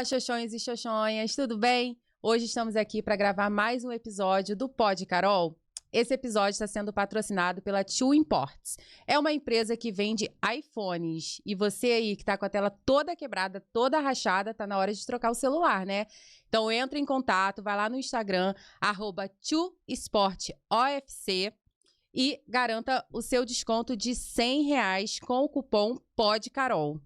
Xoxões e Xoxonhas, tudo bem? Hoje estamos aqui para gravar mais um episódio do Pod Carol. Esse episódio está sendo patrocinado pela Two Imports. É uma empresa que vende iPhones. E você aí que está com a tela toda quebrada, toda rachada, tá na hora de trocar o celular, né? Então entra em contato, vai lá no Instagram, @2sportofc e garanta o seu desconto de R$100 com o cupom PODCAROL.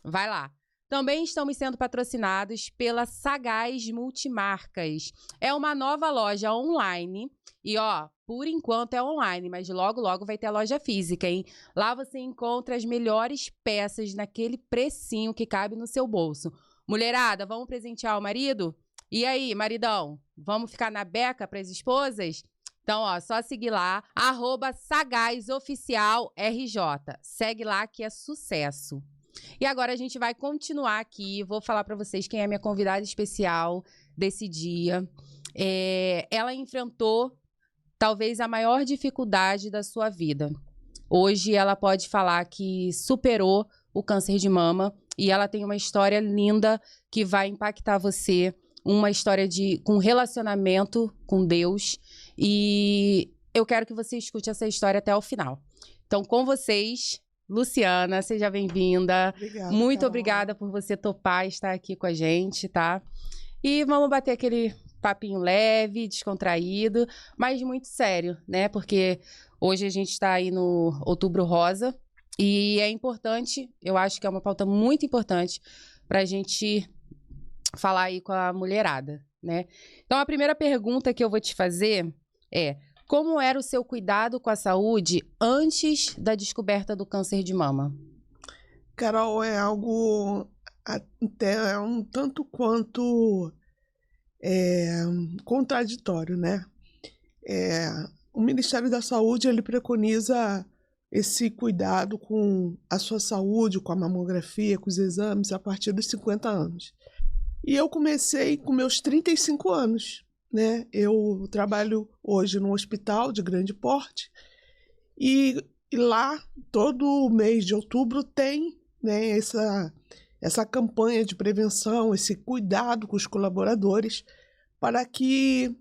Vai lá. Também estamos sendo patrocinados pela Sagaz Multimarcas. É uma nova loja online e, por enquanto é online, mas logo, logo vai ter a loja física, hein? Lá você encontra as melhores peças naquele precinho que cabe no seu bolso. Mulherada, vamos presentear o marido? E aí, maridão, vamos ficar na beca para as esposas? Então, só seguir lá, @SagazOficialRJ. Segue lá que é sucesso. E agora a gente vai continuar aqui, vou falar para vocês quem é minha convidada especial desse dia. Ela enfrentou talvez a maior dificuldade da sua vida. Hoje ela pode falar que superou o câncer de mama e ela tem uma história linda que vai impactar você, uma história com relacionamento com Deus, e eu quero que você escute essa história até o final. Então, com vocês, Luciana, seja bem-vinda. Obrigada, Muito Carol. obrigada por você topar estar aqui com a gente, tá? E vamos bater aquele papinho leve, descontraído, mas muito sério, né? Porque hoje a gente está aí no Outubro Rosa e é importante, eu acho que é uma pauta muito importante para a gente falar aí com a mulherada, né? Então, a primeira pergunta que eu vou te fazer é: como era o seu cuidado com a saúde antes da descoberta do câncer de mama? Carol, é algo até um tanto quanto contraditório, né? O Ministério da Saúde, ele preconiza esse cuidado com a sua saúde, com a mamografia, com os exames, a partir dos 50 anos. E eu comecei com meus 35 anos, né? Eu trabalho hoje num hospital de grande porte e lá todo mês de outubro tem, né, essa campanha de prevenção, esse cuidado com os colaboradores para que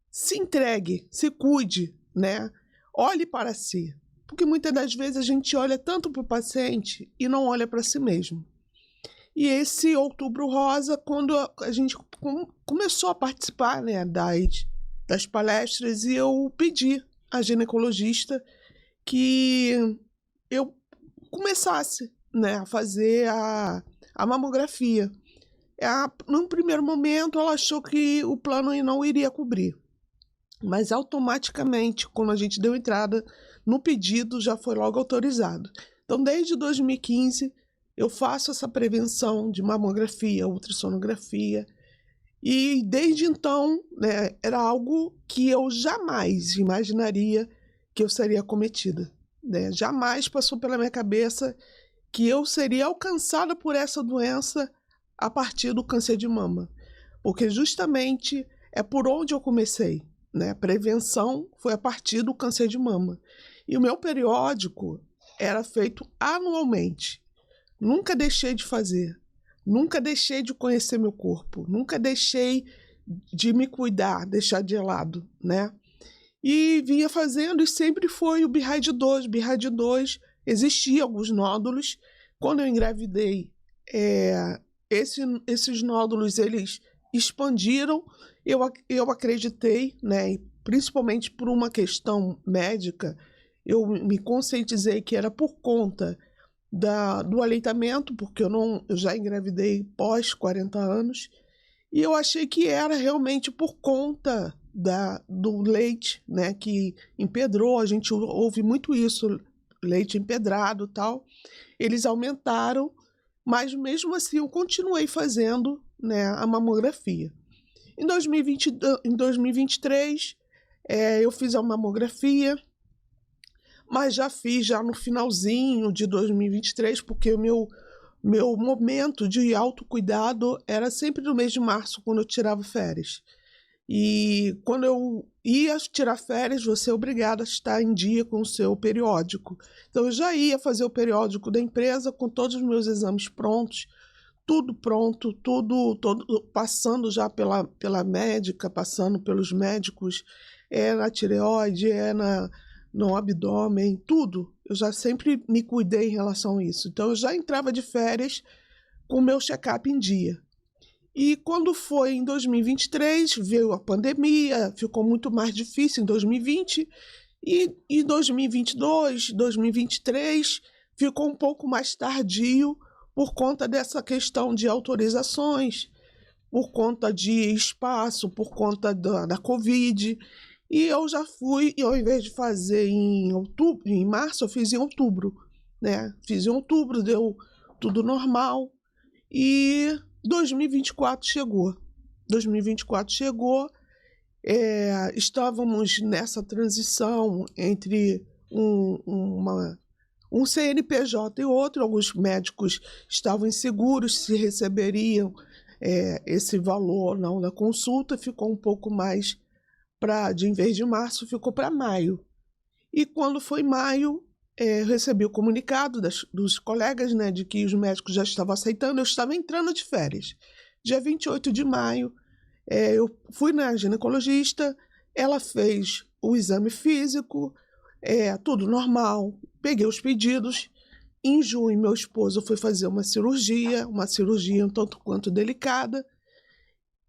se entregue, se cuide, né? Olhe para si, porque muitas das vezes a gente olha tanto para o paciente e não olha para si mesmo. E esse Outubro Rosa, quando a gente começou a participar, né, das palestras, e eu pedi à ginecologista que eu começasse, né, a fazer a mamografia. Num primeiro momento, ela achou que o plano não iria cobrir, mas automaticamente, quando a gente deu entrada no pedido, já foi logo autorizado. Então, desde 2015, eu faço essa prevenção de mamografia, ultrassonografia, e desde então, né, era algo que eu jamais imaginaria que eu seria acometida, né? Jamais passou pela minha cabeça que eu seria alcançada por essa doença a partir do câncer de mama, porque justamente é por onde eu comecei, né? A prevenção foi a partir do câncer de mama. E o meu periódico era feito anualmente. Nunca deixei de fazer, nunca deixei de conhecer meu corpo, nunca deixei de me cuidar, deixar de lado, né? E vinha fazendo, e sempre foi o BIRAD 2. BIRAD 2 existia alguns nódulos. Quando eu engravidei, esses nódulos, eles expandiram. Eu acreditei, né? E principalmente por uma questão médica, eu me conscientizei que era por conta do aleitamento, porque eu já engravidei pós 40 anos, e eu achei que era realmente por conta do leite, né, que empedrou. A gente ouve muito isso, leite empedrado e tal. Eles aumentaram, mas mesmo assim eu continuei fazendo, né, a mamografia. Em 2023, eu fiz a mamografia, mas já fiz no finalzinho de 2023, porque o meu momento de autocuidado era sempre no mês de março, quando eu tirava férias. E quando eu ia tirar férias, você é obrigado a estar em dia com o seu periódico. Então eu já ia fazer o periódico da empresa com todos os meus exames prontos, tudo pronto, tudo passando já pela médica, passando pelos médicos, na tireoide, no abdômen, tudo. Eu já sempre me cuidei em relação a isso. Então, eu já entrava de férias com o meu check-up em dia. E quando foi em 2023, veio a pandemia, ficou muito mais difícil em 2020. E em 2022, 2023, ficou um pouco mais tardio por conta dessa questão de autorizações, por conta de espaço, por conta da Covid. E eu já fui, e ao invés de fazer em março, eu fiz em outubro, né? Fiz em outubro, deu tudo normal. E 2024 chegou. 2024 chegou, estávamos nessa transição entre um CNPJ e outro. Alguns médicos estavam inseguros se receberiam esse valor ou não da consulta. Ficou um pouco mais em vez de março, ficou para maio. E quando foi maio, eu recebi o comunicado dos colegas, né, de que os médicos já estavam aceitando. Eu estava entrando de férias. Dia 28 de maio, eu fui na ginecologista, ela fez o exame físico, tudo normal, peguei os pedidos. Em junho, meu esposo foi fazer uma cirurgia um tanto quanto delicada.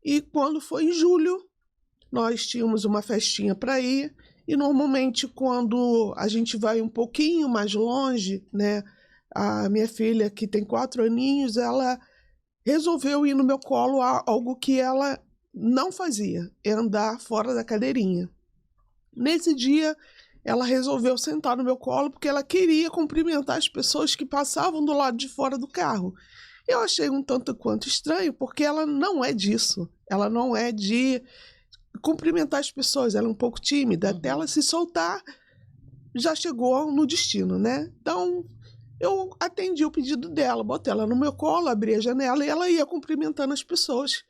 E quando foi em julho, nós tínhamos uma festinha para ir. E normalmente, quando a gente vai um pouquinho mais longe, né, a minha filha, que tem 4 aninhos, ela resolveu ir no meu colo, algo que ela não fazia, andar fora da cadeirinha. Nesse dia, ela resolveu sentar no meu colo porque ela queria cumprimentar as pessoas que passavam do lado de fora do carro. Eu achei um tanto quanto estranho, porque ela não é disso. Ela não é de cumprimentar as pessoas, ela é um pouco tímida. Até ela se soltar, já chegou no destino, né? Então, eu atendi o pedido dela, botei ela no meu colo, abri a janela e ela ia cumprimentando as pessoas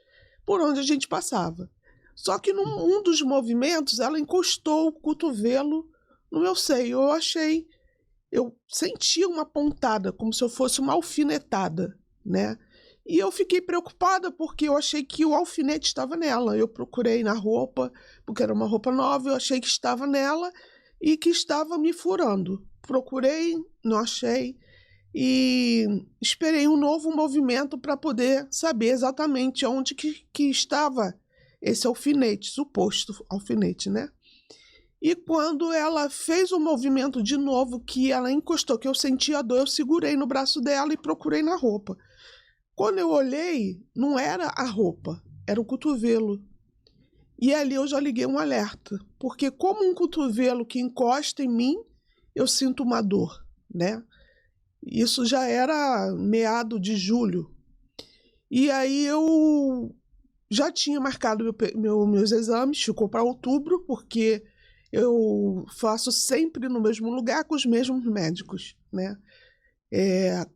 por onde a gente passava. Só que num dos movimentos, ela encostou o cotovelo no meu seio. Eu senti uma pontada, como se eu fosse uma alfinetada, né? E eu fiquei preocupada porque eu achei que o alfinete estava nela. Eu procurei na roupa, porque era uma roupa nova, eu achei que estava nela e que estava me furando. Procurei, não achei, e esperei um novo movimento para poder saber exatamente onde que estava esse alfinete, suposto alfinete, né? E quando ela fez o movimento de novo, que ela encostou, que eu senti a dor, eu segurei no braço dela e procurei na roupa. Quando eu olhei, não era a roupa, era o cotovelo. E ali eu já liguei um alerta, porque como um cotovelo que encosta em mim, eu sinto uma dor, né? Isso já era meado de julho. E aí eu já tinha marcado meus exames, ficou para outubro, porque eu faço sempre no mesmo lugar com os mesmos médicos, né?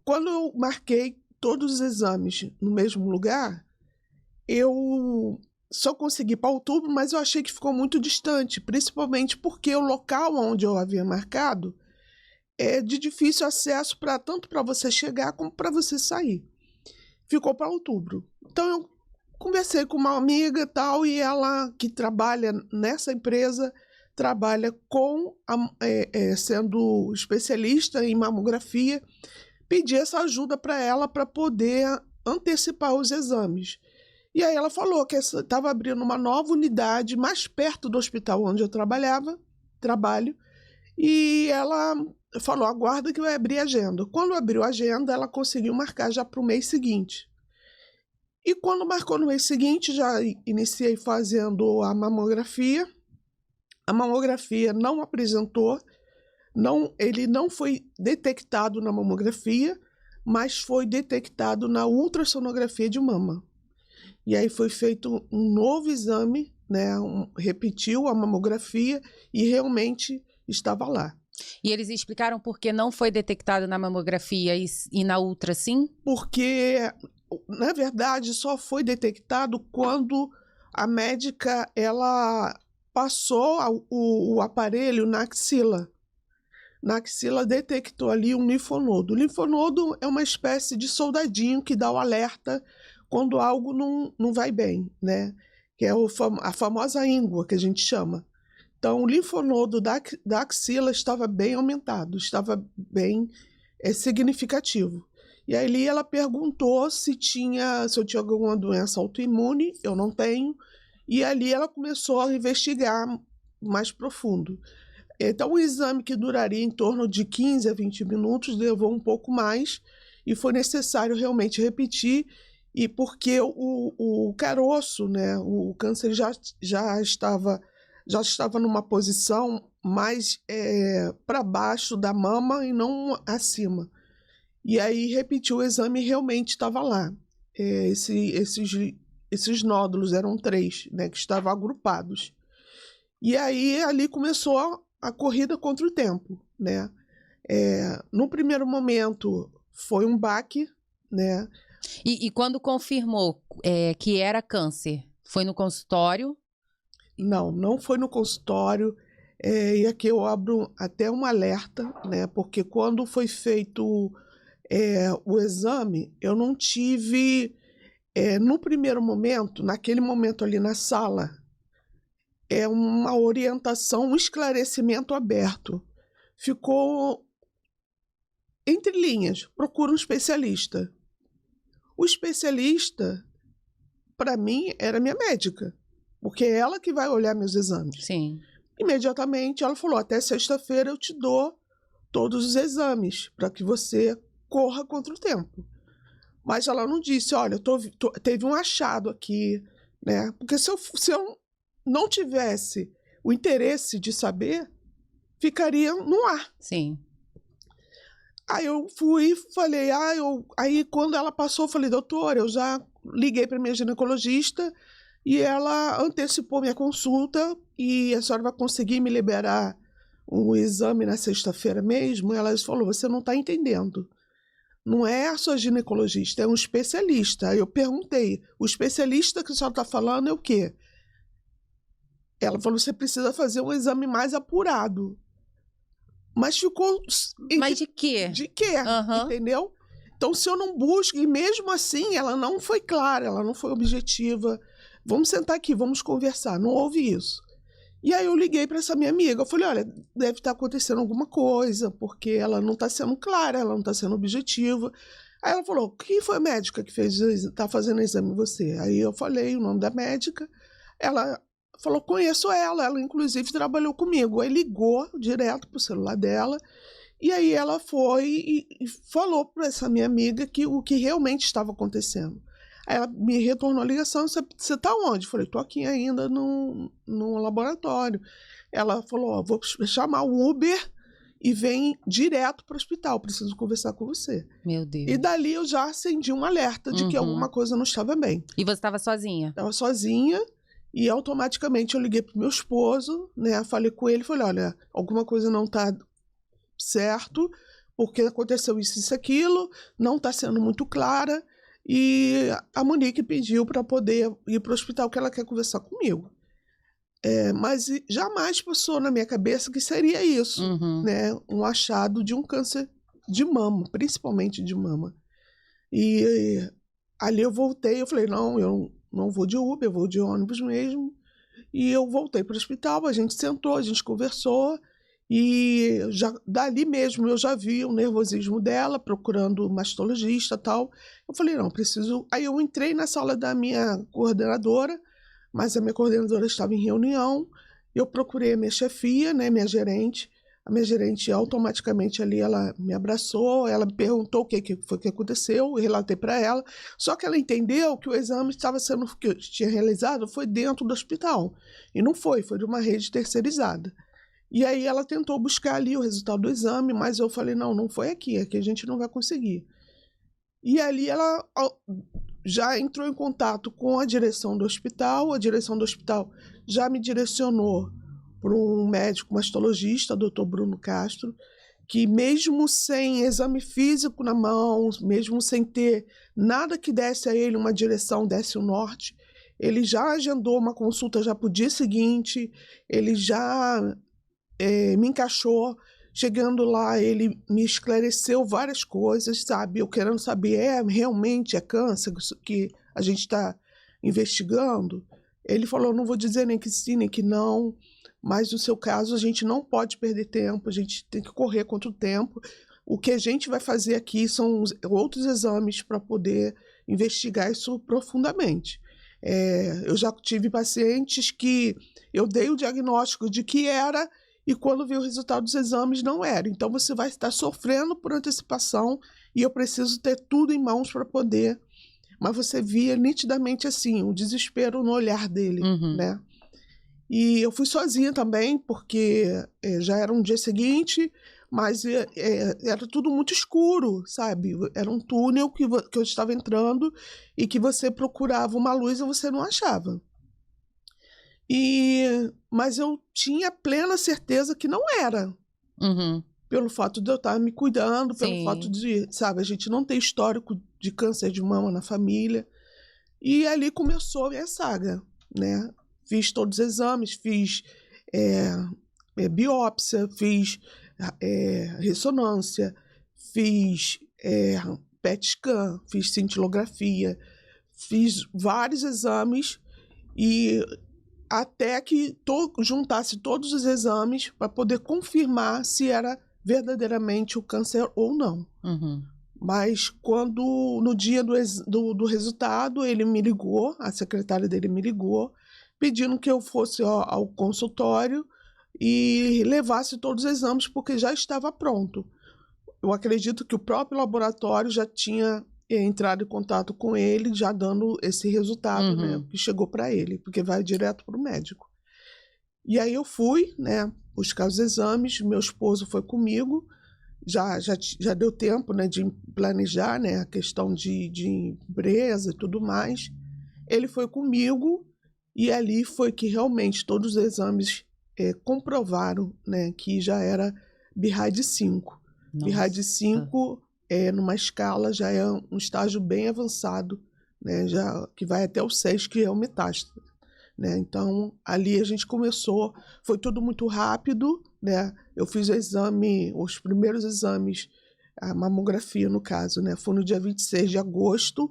Quando eu marquei todos os exames no mesmo lugar, eu só consegui para outubro, mas eu achei que ficou muito distante, principalmente porque o local onde eu havia marcado é de difícil acesso, tanto para você chegar como para você sair. Ficou para outubro. Então eu conversei com uma amiga e tal, e ela, que trabalha nessa empresa, trabalha sendo especialista em mamografia, pedi essa ajuda para ela para poder antecipar os exames. E aí ela falou que estava abrindo uma nova unidade mais perto do hospital onde eu trabalho, e ela falou, aguarda que vai abrir a agenda. Quando abriu a agenda, ela conseguiu marcar já para o mês seguinte. E quando marcou no mês seguinte, já iniciei fazendo a mamografia. A mamografia não apresentou, ele não foi detectado na mamografia, mas foi detectado na ultrassonografia de mama. E aí foi feito um novo exame, né? Repetiu a mamografia e realmente estava lá. E eles explicaram por que não foi detectado na mamografia e na ultra, sim? Porque, na verdade, só foi detectado quando a médica ela passou o aparelho na axila. na axila detectou ali um linfonodo. O linfonodo é uma espécie de soldadinho que dá o alerta quando algo não vai bem, né? Que é a famosa íngua, que a gente chama. Então, o linfonodo da axila estava bem aumentado, estava bem significativo. E aí ela perguntou se eu tinha alguma doença autoimune, eu não tenho, e ali ela começou a investigar mais profundo. Então, o exame que duraria em torno de 15 a 20 minutos levou um pouco mais, e foi necessário realmente repetir, e porque o caroço, né, o câncer já estava numa posição mais para baixo da mama e não acima. E aí repetiu o exame e realmente estava lá. Esses nódulos eram 3, né, que estavam agrupados. E aí ali começou a corrida contra o tempo, né? No primeiro momento foi um baque, né? E quando confirmou que era câncer, foi no consultório? Não foi no consultório. E aqui eu abro até um alerta, né? Porque quando foi feito o exame, eu não tive, no primeiro momento, naquele momento ali na sala, uma orientação, um esclarecimento aberto. Ficou entre linhas, procura um especialista. O especialista, para mim, era minha médica, porque é ela que vai olhar meus exames. Sim. Imediatamente ela falou, até sexta-feira eu te dou todos os exames para que você corra contra o tempo. Mas ela não disse, olha, teve um achado aqui, né? Porque se eu não tivesse o interesse de saber, ficaria no ar. Sim. Aí eu fui, falei, aí quando ela passou, eu falei, doutora, eu já liguei para minha ginecologista e ela antecipou minha consulta e a senhora vai conseguir me liberar o exame na sexta-feira mesmo? Ela falou, você não está entendendo. Não é a sua ginecologista, é um especialista. Aí eu perguntei, o especialista que a senhora está falando é o quê? Ela falou, você precisa fazer um exame mais apurado. Mas ficou... Mas de quê? De quê? Uhum. Entendeu? Então, se eu não busco, e mesmo assim, ela não foi clara, ela não foi objetiva. Vamos sentar aqui, vamos conversar. Não houve isso. E aí eu liguei para essa minha amiga, eu falei, olha, deve estar acontecendo alguma coisa, porque ela não está sendo clara, ela não está sendo objetiva. Aí ela falou, quem foi a médica que está fazendo o exame em você? Aí eu falei o nome da médica, ela falou, conheço ela inclusive trabalhou comigo. Aí ligou direto para o celular dela, e aí ela foi e falou para essa minha amiga o que realmente estava acontecendo. Aí ela me retornou a ligação, você está onde? Eu falei, estou aqui ainda no laboratório. Ela falou, vou chamar o Uber e vem direto para o hospital, preciso conversar com você. Meu Deus. E dali eu já acendi um alerta de que alguma coisa não estava bem. E você estava sozinha? Estava sozinha e automaticamente eu liguei para o meu esposo, né? Falei com ele, falei, olha, alguma coisa não está certo, porque aconteceu isso, aquilo, não está sendo muito clara. E a Monique pediu para poder ir para o hospital, que ela quer conversar comigo. Mas jamais passou na minha cabeça que seria isso, né? Um achado de um câncer de mama, principalmente de mama. E ali eu voltei, eu falei, não, eu não vou de Uber, eu vou de ônibus mesmo. E eu voltei para o hospital, a gente sentou, a gente conversou. E dali mesmo eu já vi o nervosismo dela, procurando mastologista e tal. Eu falei, não, preciso... Aí eu entrei na sala da minha coordenadora, mas a minha coordenadora estava em reunião. Eu procurei a minha chefia, né, minha gerente. A minha gerente automaticamente ali, ela me abraçou, ela me perguntou o que foi que aconteceu, eu relatei para ela. Só que ela entendeu que o exame que eu tinha realizado foi dentro do hospital. E não foi de uma rede terceirizada. E aí ela tentou buscar ali o resultado do exame, mas eu falei, não foi aqui a gente não vai conseguir. E ali ela já entrou em contato com a direção do hospital, a direção do hospital já me direcionou para um médico mastologista, Dr. Bruno Castro, que mesmo sem exame físico na mão, mesmo sem ter nada que desse a ele uma direção, desse o norte, ele já agendou uma consulta já para o dia seguinte, ele já... me encaixou, Chegando lá, ele me esclareceu várias coisas, sabe? Eu querendo saber, realmente é câncer que a gente está investigando? Ele falou, não vou dizer nem que sim, nem que não, mas no seu caso a gente não pode perder tempo, a gente tem que correr contra o tempo. O que a gente vai fazer aqui são outros exames para poder investigar isso profundamente. Eu já tive pacientes que eu dei o diagnóstico de que era, e quando vi o resultado dos exames não era. Então você vai estar sofrendo por antecipação e eu preciso ter tudo em mãos para poder. Mas você via nitidamente assim, o desespero no olhar dele, né? E eu fui sozinha também, porque já era um dia seguinte, mas era tudo muito escuro, sabe? Era um túnel que eu estava entrando e que você procurava uma luz e você não achava. Mas eu tinha plena certeza que não era. Pelo fato de eu estar me cuidando, pelo fato de, sabe, a gente não ter histórico de câncer de mama na família. E ali começou a minha saga, né? Fiz todos os exames, fiz biópsia, fiz ressonância, fiz PET scan, fiz cintilografia, fiz vários exames e até que juntasse todos os exames para poder confirmar se era verdadeiramente o câncer ou não. Mas quando, no dia do resultado, ele me ligou, a secretária dele me ligou, pedindo que eu fosse ao consultório e levasse todos os exames, porque já estava pronto. Eu acredito que o próprio laboratório já tinha entrado em contato com ele, já dando esse resultado, né, que chegou para ele, porque vai direto para o médico. E aí eu fui, né, buscar os exames, meu esposo foi comigo, já deu tempo, né, de planejar, né, a questão de empresa e tudo mais. Ele foi comigo e ali foi que realmente todos os exames comprovaram, né, que já era BIRAD 5. BIRAD 5, numa escala, já é um estágio bem avançado, né, já, que vai até o 6, que é o metástase. Né? Então, ali a gente começou, foi tudo muito rápido, né? Eu fiz o exame, os primeiros exames, a mamografia no caso, né? Foi no dia 26 de agosto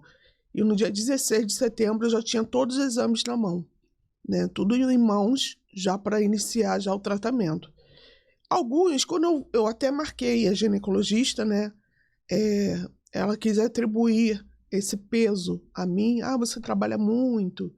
e no dia 16 de setembro eu já tinha todos os exames na mão, né? Tudo em mãos já para iniciar já o tratamento. Alguns, quando eu até marquei a ginecologista, né? Ela quis atribuir esse peso a mim. Ah, você trabalha muito,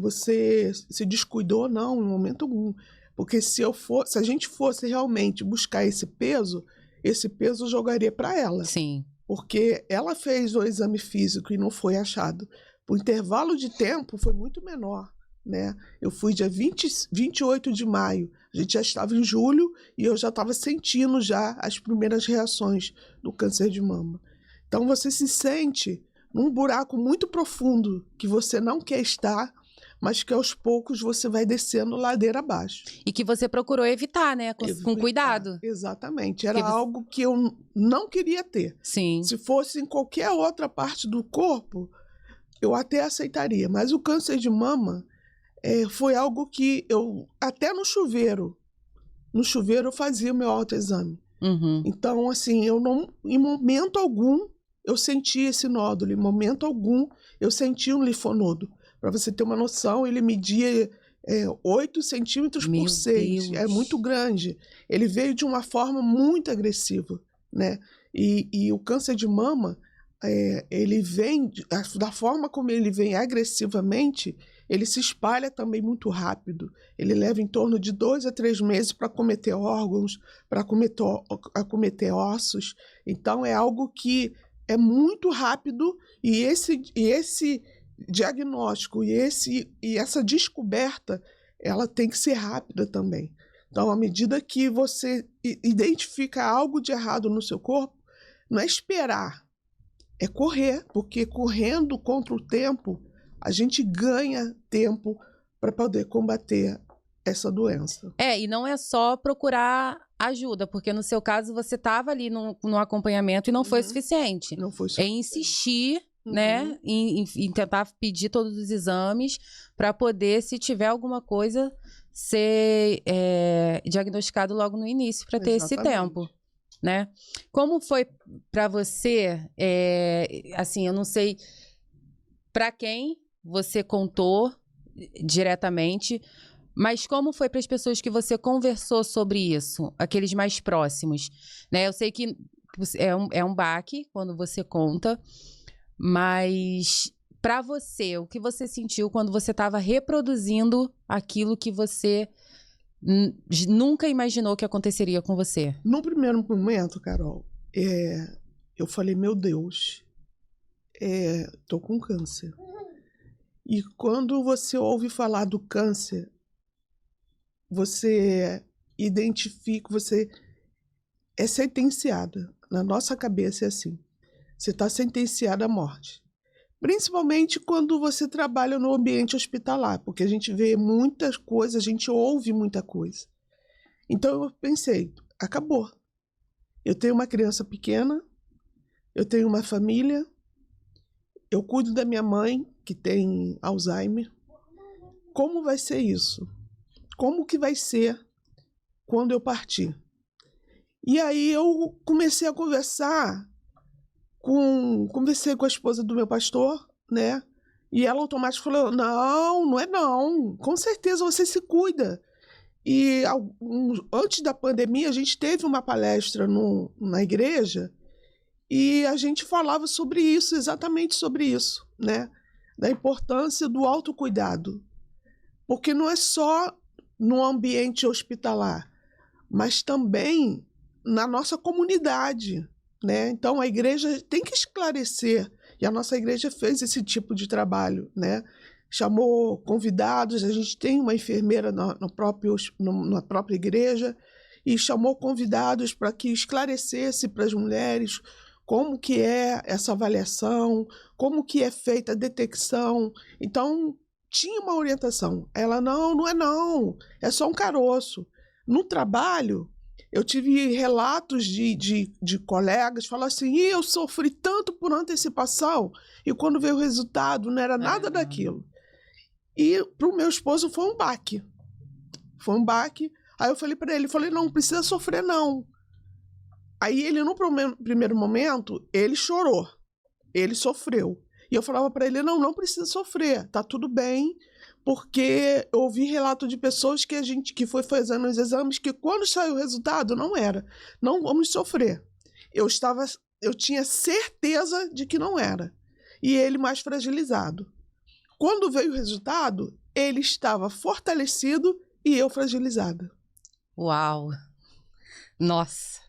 você se descuidou? Não, em momento algum. Porque se a gente fosse realmente buscar esse peso eu jogaria para ela. Sim. Porque ela fez o exame físico e não foi achado. O intervalo de tempo foi muito menor, né? Eu fui dia 28 de maio, a gente já estava em julho e eu já estava sentindo já as primeiras reações do câncer de mama. Então você se sente num buraco muito profundo que você não quer estar, mas que aos poucos você vai descendo ladeira abaixo. E que você procurou evitar, né? Com cuidado. Exatamente. Era algo que eu não queria ter. Sim. Se fosse em qualquer outra parte do corpo, eu até aceitaria. Mas o câncer de mama foi algo que eu, até no chuveiro eu fazia o meu autoexame. Então, assim, eu não, em momento algum, eu senti esse nódulo. Em momento algum, eu senti um linfonodo. Para você ter uma noção, ele media 8 centímetros por 6. É muito grande. Ele veio de uma forma muito agressiva, né? E o câncer de mama, ele vem, da forma como ele vem agressivamente, ele se espalha também muito rápido. Ele leva em torno de 2 a 3 meses para acometer órgãos, para acometer ossos. Então, é algo que é muito rápido e esse diagnóstico e essa descoberta, ela tem que ser rápida também. Então, à medida que você identifica algo de errado no seu corpo, não é esperar, é correr, porque correndo contra o tempo, a gente ganha tempo para poder combater essa doença. E não é só procurar ajuda, porque no seu caso você estava ali no acompanhamento e não foi suficiente. Não foi suficiente. É insistir né? Em tentar pedir todos os exames para poder, se tiver alguma coisa, ser diagnosticado logo no início, para ter esse tempo, né? Como foi para você, assim, eu não sei para quem você contou diretamente, mas como foi para as pessoas que você conversou sobre isso, aqueles mais próximos, né? Eu sei que é um baque quando você conta, mas para você, o que você sentiu quando você estava reproduzindo aquilo que você nunca imaginou que aconteceria com você? No primeiro momento, Carol, eu falei, meu Deus, tô com câncer. E quando você ouve falar do câncer, você identifica, você é sentenciada. Na nossa cabeça é assim. Você está sentenciada à morte. Principalmente quando você trabalha no ambiente hospitalar, porque a gente vê muitas coisas, a gente ouve muita coisa. Então eu pensei, acabou. Eu tenho uma criança pequena, eu tenho uma família, eu cuido da minha mãe, que tem Alzheimer. Como vai ser isso? Como que vai ser quando eu partir? E aí eu comecei a conversei com a esposa do meu pastor, né? E ela automaticamente falou, não é não, com certeza você se cuida. E antes da pandemia, a gente teve uma palestra na igreja e a gente falava sobre isso, exatamente sobre isso, né? Da importância do autocuidado. Porque não é só no ambiente hospitalar, mas também na nossa comunidade, né? Então a igreja tem que esclarecer, e a nossa igreja fez esse tipo de trabalho, né? Chamou convidados, a gente tem uma enfermeira na própria igreja, e chamou convidados para que esclarecesse para as mulheres como que é essa avaliação, como que é feita a detecção. Então, tinha uma orientação. Ela, não é só um caroço. No trabalho, eu tive relatos de colegas falando assim, eu sofri tanto por antecipação, e quando veio o resultado, não era nada daquilo. E para o meu esposo foi um baque. Foi um baque. Aí eu falei para ele, não precisa sofrer não. Aí ele, no primeiro momento, ele chorou. Ele sofreu. E eu falava para ele, não precisa sofrer, tá tudo bem, porque eu ouvi relato de pessoas que foi fazendo os exames que quando saiu o resultado, não era. Não vamos sofrer. Eu tinha certeza de que não era. E ele mais fragilizado. Quando veio o resultado, ele estava fortalecido e eu fragilizada. Uau! Nossa!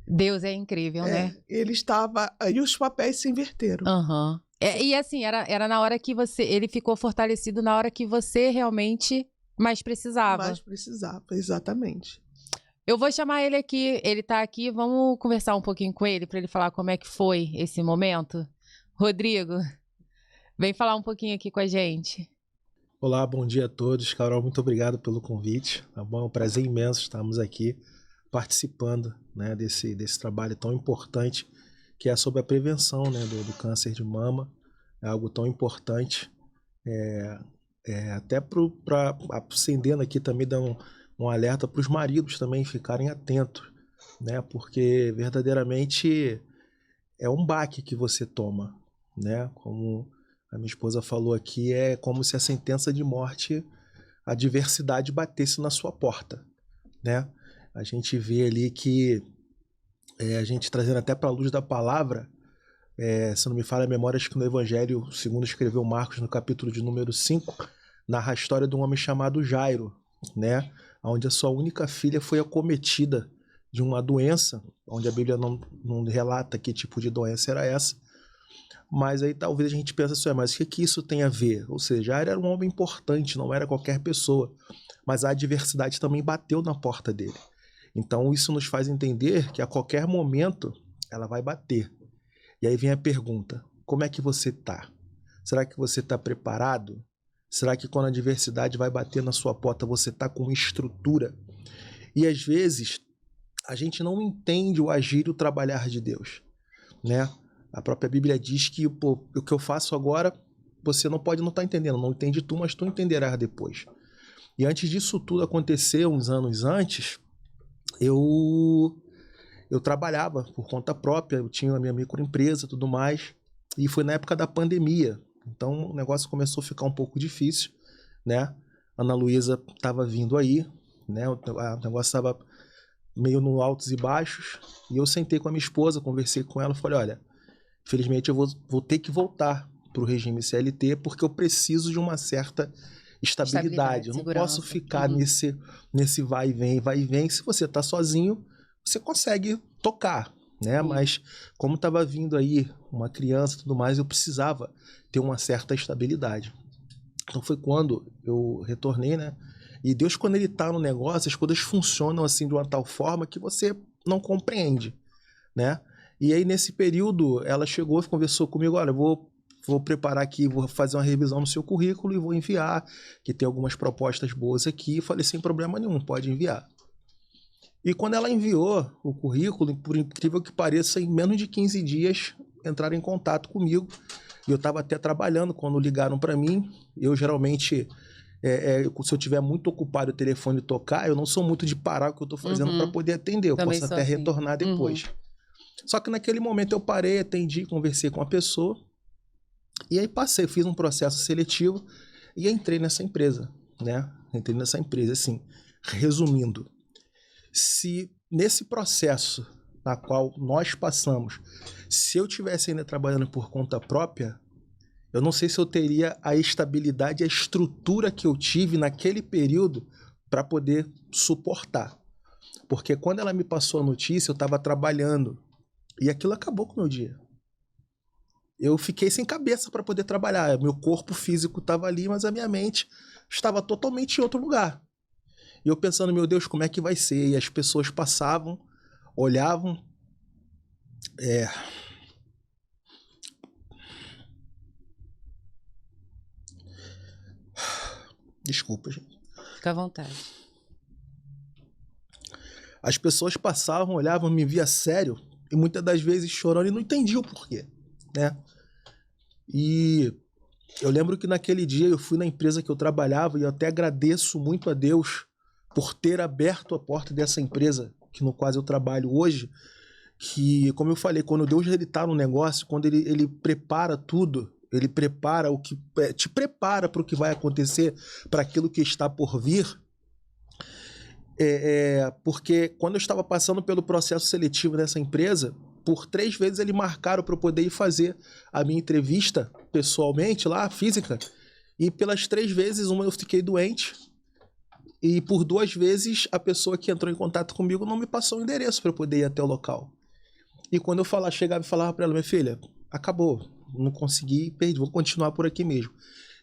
Deus é incrível, né? Ele estava... E os papéis se inverteram. Uhum. E assim, era na hora que ele ficou fortalecido na hora que você realmente mais precisava. Mais precisava, exatamente. Eu vou chamar ele aqui, ele tá aqui, vamos conversar um pouquinho com ele, para ele falar como é que foi esse momento. Rodrigo, vem falar um pouquinho aqui com a gente. Olá, bom dia a todos. Carol, muito obrigado pelo convite. Tá bom? É um prazer imenso estarmos aqui participando, né, desse trabalho tão importante que é sobre a prevenção, né, do câncer de mama. É algo tão importante. Até acendendo aqui também, dando um alerta para os maridos também ficarem atentos, né, porque verdadeiramente é um baque que você toma, né, como a minha esposa falou aqui, é como se a sentença de morte, a adversidade batesse na sua porta, né? A gente vê ali que a gente trazendo até para a luz da palavra, se não me falha a memória, acho que no Evangelho, segundo escreveu Marcos, no capítulo de número 5, narra a história de um homem chamado Jairo, né? Onde a sua única filha foi acometida de uma doença, onde a Bíblia não relata que tipo de doença era essa. Mas aí talvez a gente pense assim, mas o que isso tem a ver? Ou seja, Jairo era um homem importante, não era qualquer pessoa, mas a adversidade também bateu na porta dele. Então isso nos faz entender que a qualquer momento ela vai bater. E aí vem a pergunta, como é que você está? Será que você está preparado? Será que quando a adversidade vai bater na sua porta você está com estrutura? E às vezes a gente não entende o agir e o trabalhar de Deus, né? A própria Bíblia diz que, pô, o que eu faço agora, você não pode não estar entendendo. Não entende tu, mas tu entenderás depois. E antes disso tudo acontecer, uns anos antes, eu trabalhava por conta própria, eu tinha a minha microempresa e tudo mais, e foi na época da pandemia. Então o negócio começou a ficar um pouco difícil, né? Ana Luísa estava vindo aí, né? O negócio estava meio no altos e baixos, e eu sentei com a minha esposa, conversei com ela, falei, olha, infelizmente eu vou ter que voltar para o regime CLT, porque eu preciso de uma certa estabilidade. Eu não posso ficar nesse vai e vem. Se você está sozinho, você consegue tocar, né? Mas como estava vindo aí uma criança e tudo mais, eu precisava ter uma certa estabilidade. Então foi quando eu retornei, né? E Deus, quando ele tá no negócio, as coisas funcionam assim de uma tal forma que você não compreende, né? E aí nesse período ela chegou e conversou comigo, olha, eu vou preparar aqui, vou fazer uma revisão no seu currículo e vou enviar, que tem algumas propostas boas aqui. Eu falei, sem problema nenhum, pode enviar. E quando ela enviou o currículo, por incrível que pareça, em menos de 15 dias entraram em contato comigo. E eu estava até trabalhando quando ligaram para mim. Eu geralmente, se eu estiver muito ocupado e o telefone tocar, eu não sou muito de parar o que eu estou fazendo para poder atender. Eu Também posso sou até assim. retornar depois. Só que naquele momento eu parei, atendi, conversei com a pessoa. E aí fiz um processo seletivo e entrei nessa empresa, né? Entrei nessa empresa, assim, resumindo. Se nesse processo na qual nós passamos, se eu tivesse ainda trabalhando por conta própria, eu não sei se eu teria a estabilidade, a estrutura que eu tive naquele período para poder suportar. Porque quando ela me passou a notícia, eu estava trabalhando e aquilo acabou com o meu dia. Eu fiquei sem cabeça para poder trabalhar. Meu corpo físico estava ali, mas a minha mente estava totalmente em outro lugar. E eu pensando, meu Deus, como é que vai ser? E as pessoas passavam, olhavam. Desculpa, gente. Fica à vontade. As pessoas passavam, olhavam, me via sério, e muitas das vezes chorando e não entendiam o porquê, né? E eu lembro que naquele dia eu fui na empresa que eu trabalhava e eu até agradeço muito a Deus por ter aberto a porta dessa empresa no qual eu trabalho hoje, que, como eu falei, quando Deus está no negócio, quando ele prepara tudo, ele prepara te prepara para o que vai acontecer, para aquilo que está por vir. Porque quando eu estava passando pelo processo seletivo nessa empresa, por 3 vezes eles marcaram para eu poder ir fazer a minha entrevista pessoalmente lá, física, e pelas 3 vezes, uma eu fiquei doente, e por 2 vezes a pessoa que entrou em contato comigo não me passou o endereço para eu poder ir até o local. E quando eu chegava e falava para ela, minha filha, acabou, não consegui, perdi, vou continuar por aqui mesmo.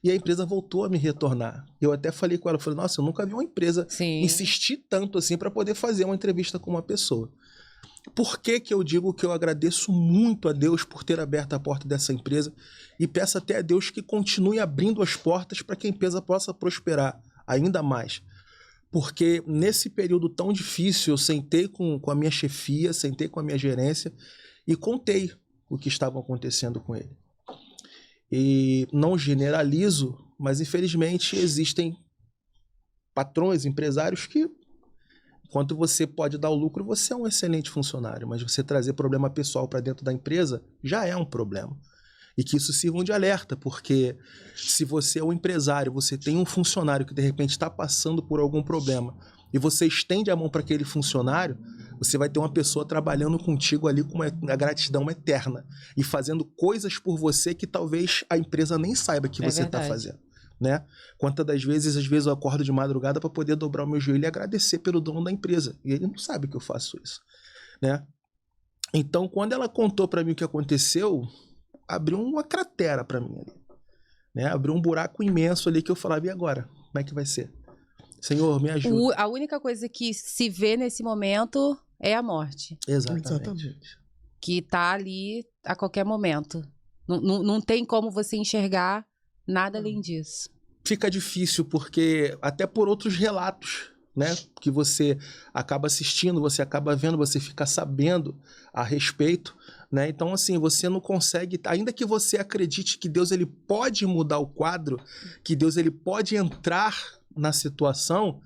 E a empresa voltou a me retornar. Eu até falei com ela, falei, nossa, eu nunca vi uma empresa insistir tanto assim para poder fazer uma entrevista com uma pessoa. Por que eu digo que eu agradeço muito a Deus por ter aberto a porta dessa empresa e peço até a Deus que continue abrindo as portas para que a empresa possa prosperar ainda mais? Porque nesse período tão difícil, eu sentei com a minha chefia, sentei com a minha gerência e contei o que estava acontecendo com ele. E não generalizo, mas infelizmente existem patrões, empresários que, enquanto você pode dar o lucro, você é um excelente funcionário, mas você trazer problema pessoal para dentro da empresa já é um problema. E que isso sirva de alerta, porque se você é um empresário, você tem um funcionário que de repente está passando por algum problema e você estende a mão para aquele funcionário, você vai ter uma pessoa trabalhando contigo ali com uma gratidão eterna e fazendo coisas por você que talvez a empresa nem saiba que você está fazendo, né? Quantas das vezes, às vezes eu acordo de madrugada para poder dobrar o meu joelho e agradecer pelo dono da empresa, e ele não sabe que eu faço isso, né? Então, quando ela contou para mim o que aconteceu, abriu uma cratera para mim ali, né? Abriu um buraco imenso ali que eu falava, e agora? Como é que vai ser? Senhor, me ajuda. A única coisa que se vê nesse momento é a morte. Exatamente. Que tá ali a qualquer momento. Não tem como você enxergar nada além disso. Fica difícil porque, até por outros relatos, né? Que você acaba assistindo, você acaba vendo, você fica sabendo a respeito, né? Então, assim, você não consegue, ainda que você acredite que Deus ele pode mudar o quadro, que Deus ele pode entrar na situação,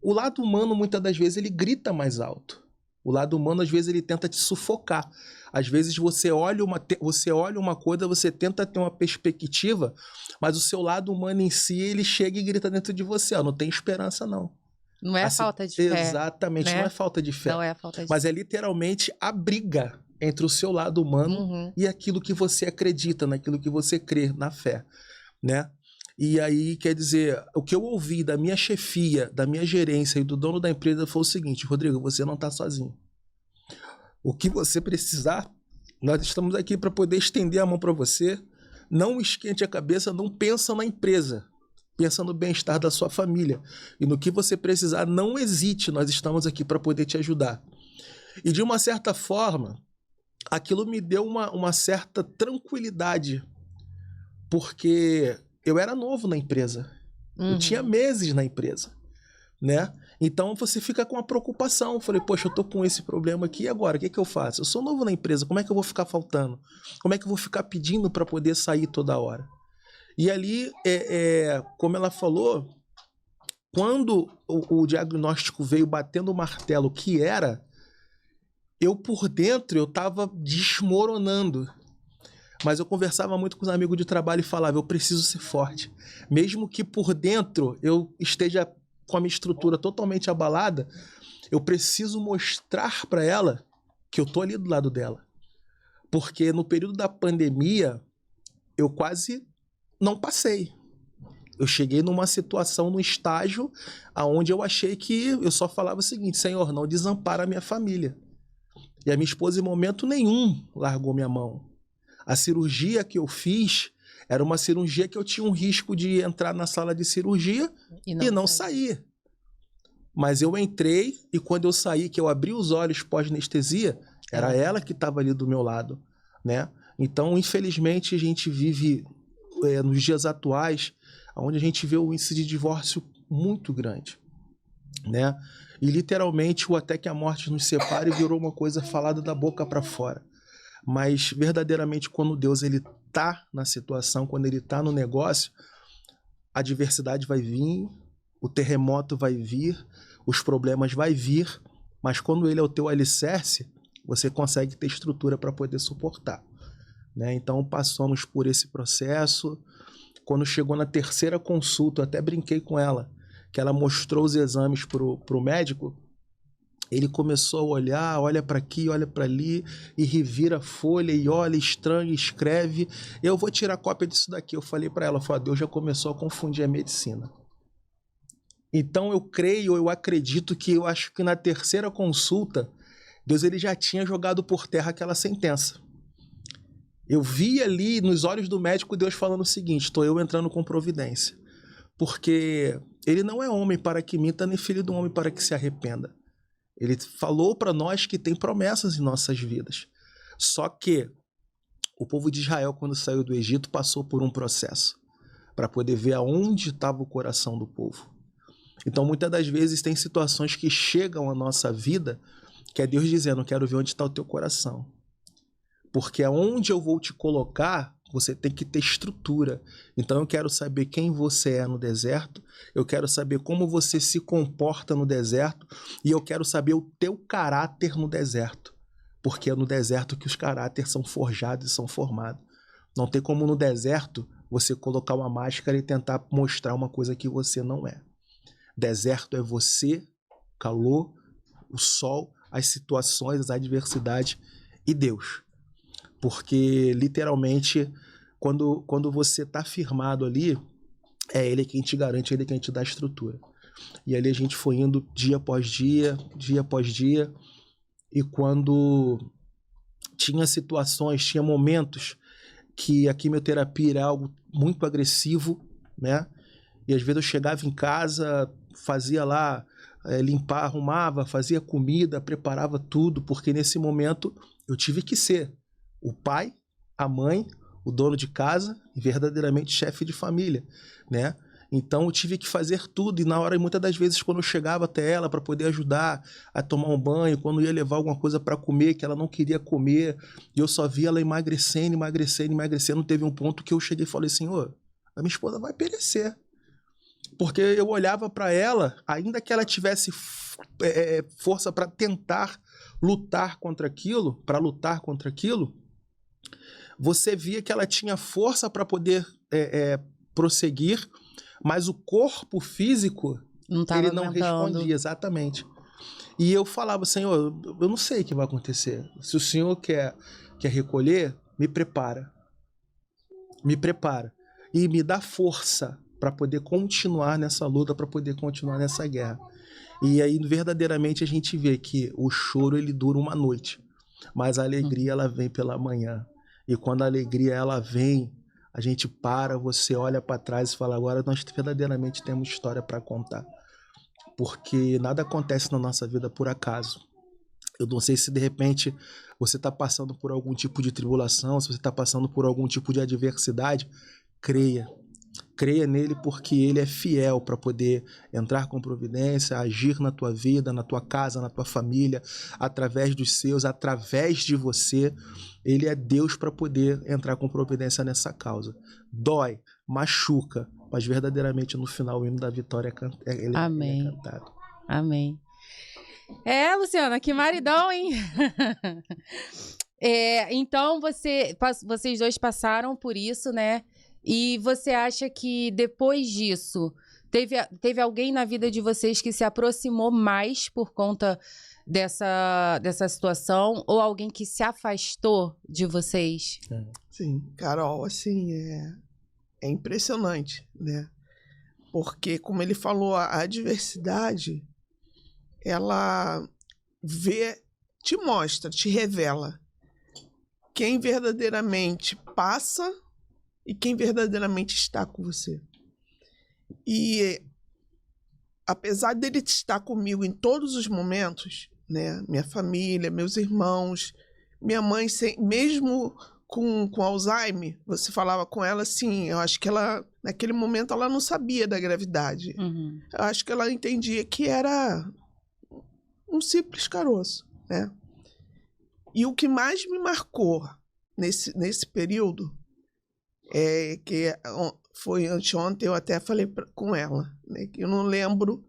o lado humano, muitas das vezes, ele grita mais alto. O lado humano, às vezes, ele tenta te sufocar. Às vezes, você olha uma coisa, você tenta ter uma perspectiva, mas o seu lado humano em si, ele chega e grita dentro de você, ó, não tem esperança, não. Não é falta de fé. Exatamente, né? não é falta de fé. Não é falta de Mas fé. é literalmente a briga entre o seu lado humano Uhum. e aquilo que você acredita, naquilo que você crê, na fé, né? E aí, quer dizer, o que eu ouvi da minha chefia, da minha gerência e do dono da empresa foi o seguinte: Rodrigo, você não está sozinho. O que você precisar, nós estamos aqui para poder estender a mão para você. Não esquente a cabeça, não pensa na empresa. Pensa no bem-estar da sua família. E no que você precisar, não hesite, nós estamos aqui para poder te ajudar. E de uma certa forma, aquilo me deu uma certa tranquilidade, porque eu era novo na empresa. Uhum. Eu tinha meses na empresa, né? Então você fica com a preocupação. Eu falei, poxa, eu tô com esse problema aqui, e agora? O que que eu faço? Eu sou novo na empresa, como é que eu vou ficar faltando? Como é que eu vou ficar pedindo para poder sair toda hora? E ali, como ela falou, quando o diagnóstico veio batendo o martelo que era, eu por dentro, eu estava desmoronando. Mas eu conversava muito com os amigos de trabalho e falava, eu preciso ser forte. Mesmo que por dentro eu esteja com a minha estrutura totalmente abalada, eu preciso mostrar para ela que eu tô ali do lado dela. Porque no período da pandemia, eu quase não passei. Eu cheguei numa situação, num estágio, onde eu achei que eu só falava o seguinte, Senhor, não desampara a minha família. E a minha esposa, em momento nenhum, largou minha mão. A cirurgia que eu fiz era uma cirurgia que eu tinha um risco de entrar na sala de cirurgia e não sair. Mas eu entrei e quando eu saí, que eu abri os olhos pós-anestesia, era ela que estava ali do meu lado, né? Então, infelizmente, a gente vive nos dias atuais, onde a gente vê o índice de divórcio muito grande, né? E literalmente o até que a morte nos separe virou uma coisa falada da boca para fora. Mas verdadeiramente quando Deus ele tá na situação, quando ele tá no negócio, a adversidade vai vir, o terremoto vai vir, os problemas vai vir, mas quando ele é o teu alicerce, você consegue ter estrutura para poder suportar, né? Então passamos por esse processo. Quando chegou na terceira consulta, eu até brinquei com ela, que ela mostrou os exames pro médico. Ele começou a olhar, olha para aqui, olha para ali, e revira a folha, e olha, estranha, escreve. Eu vou tirar cópia disso daqui. Eu falei para ela, Deus já começou a confundir a medicina. Então eu creio, eu acredito que eu acho que na terceira consulta, Deus ele já tinha jogado por terra aquela sentença. Eu vi ali nos olhos do médico Deus falando o seguinte, estou eu entrando com providência. Porque ele não é homem para que minta, nem filho do homem para que se arrependa. Ele falou para nós que tem promessas em nossas vidas. Só que o povo de Israel, quando saiu do Egito, passou por um processo para poder ver aonde estava o coração do povo. Então, muitas das vezes, tem situações que chegam à nossa vida que é Deus dizendo, quero ver onde está o teu coração. Porque aonde eu vou te colocar, você tem que ter estrutura. Então eu quero saber quem você é no deserto, eu quero saber como você se comporta no deserto e eu quero saber o teu caráter no deserto. Porque é no deserto que os caráteres são forjados e são formados. Não tem como no deserto você colocar uma máscara e tentar mostrar uma coisa que você não é. Deserto é você, o calor, o sol, as situações, as adversidades e Deus. Porque, literalmente, quando você está firmado ali, é Ele quem te garante, é Ele quem te dá estrutura. E ali a gente foi indo dia após dia, e quando tinha situações, tinha momentos que a quimioterapia era algo muito agressivo, né? E às vezes eu chegava em casa, fazia lá, limpar, arrumava, fazia comida, preparava tudo, porque nesse momento eu tive que ser o pai, a mãe, o dono de casa e verdadeiramente chefe de família, né? Então eu tive que fazer tudo, e na hora, muitas das vezes, quando eu chegava até ela para poder ajudar a tomar um banho, quando eu ia levar alguma coisa para comer, que ela não queria comer, e eu só via ela emagrecendo, teve um ponto que eu cheguei e falei assim, a minha esposa vai perecer. Porque eu olhava para ela, ainda que ela tivesse força para tentar lutar contra aquilo, você via que ela tinha força para poder prosseguir, mas o corpo físico, ele não respondia, exatamente. E eu falava, Senhor, eu não sei o que vai acontecer. Se o Senhor quer recolher, me prepara. E me dá força para poder continuar nessa luta, para poder continuar nessa guerra. E aí, verdadeiramente, a gente vê que o choro, ele dura uma noite, mas a alegria, ela vem pela manhã. E quando a alegria, ela vem, a gente para, você olha para trás e fala, agora nós verdadeiramente temos história para contar. Porque nada acontece na nossa vida por acaso. Eu não sei se de repente você está passando por algum tipo de tribulação, se você está passando por algum tipo de adversidade, creia. Creia nele, porque ele é fiel para poder entrar com providência, agir na tua vida, na tua casa, na tua família, através dos seus, através de você. Ele é Deus para poder entrar com providência nessa causa. Dói, machuca, mas verdadeiramente no final o hino da vitória ele é cantado. Amém. Luciana, que maridão, hein? Então, vocês dois passaram por isso, né? E você acha que depois disso, teve alguém na vida de vocês que se aproximou mais por conta dessa situação? Ou alguém que se afastou de vocês? Sim, Carol, assim, é impressionante, né? Porque, como ele falou, a adversidade, ela te mostra, te revela quem verdadeiramente passa e quem verdadeiramente está com você. E apesar dele estar comigo em todos os momentos, né, minha família, meus irmãos, minha mãe, mesmo com Alzheimer, você falava com ela assim, eu acho que ela, naquele momento, ela não sabia da gravidade. Uhum. Eu acho que ela entendia que era um simples caroço, né? E o que mais me marcou nesse período que foi anteontem, eu até falei com ela, né? Eu não lembro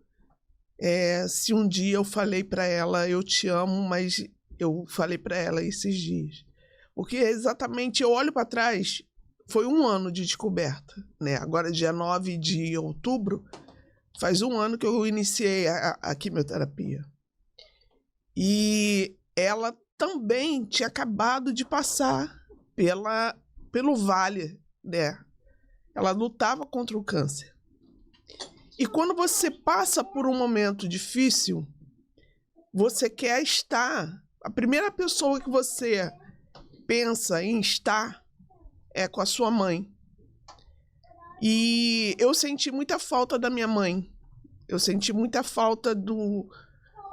se um dia eu falei para ela, eu te amo, mas eu falei para ela esses dias. Porque exatamente, eu olho para trás, foi 1 ano de descoberta, né? Agora, dia 9 de outubro, faz 1 ano que eu iniciei a quimioterapia. E ela também tinha acabado de passar pelo vale, né? Ela lutava contra o câncer. E quando você passa por um momento difícil, você quer estar... A primeira pessoa que você pensa em estar é com a sua mãe. E eu senti muita falta da minha mãe. Eu senti muita falta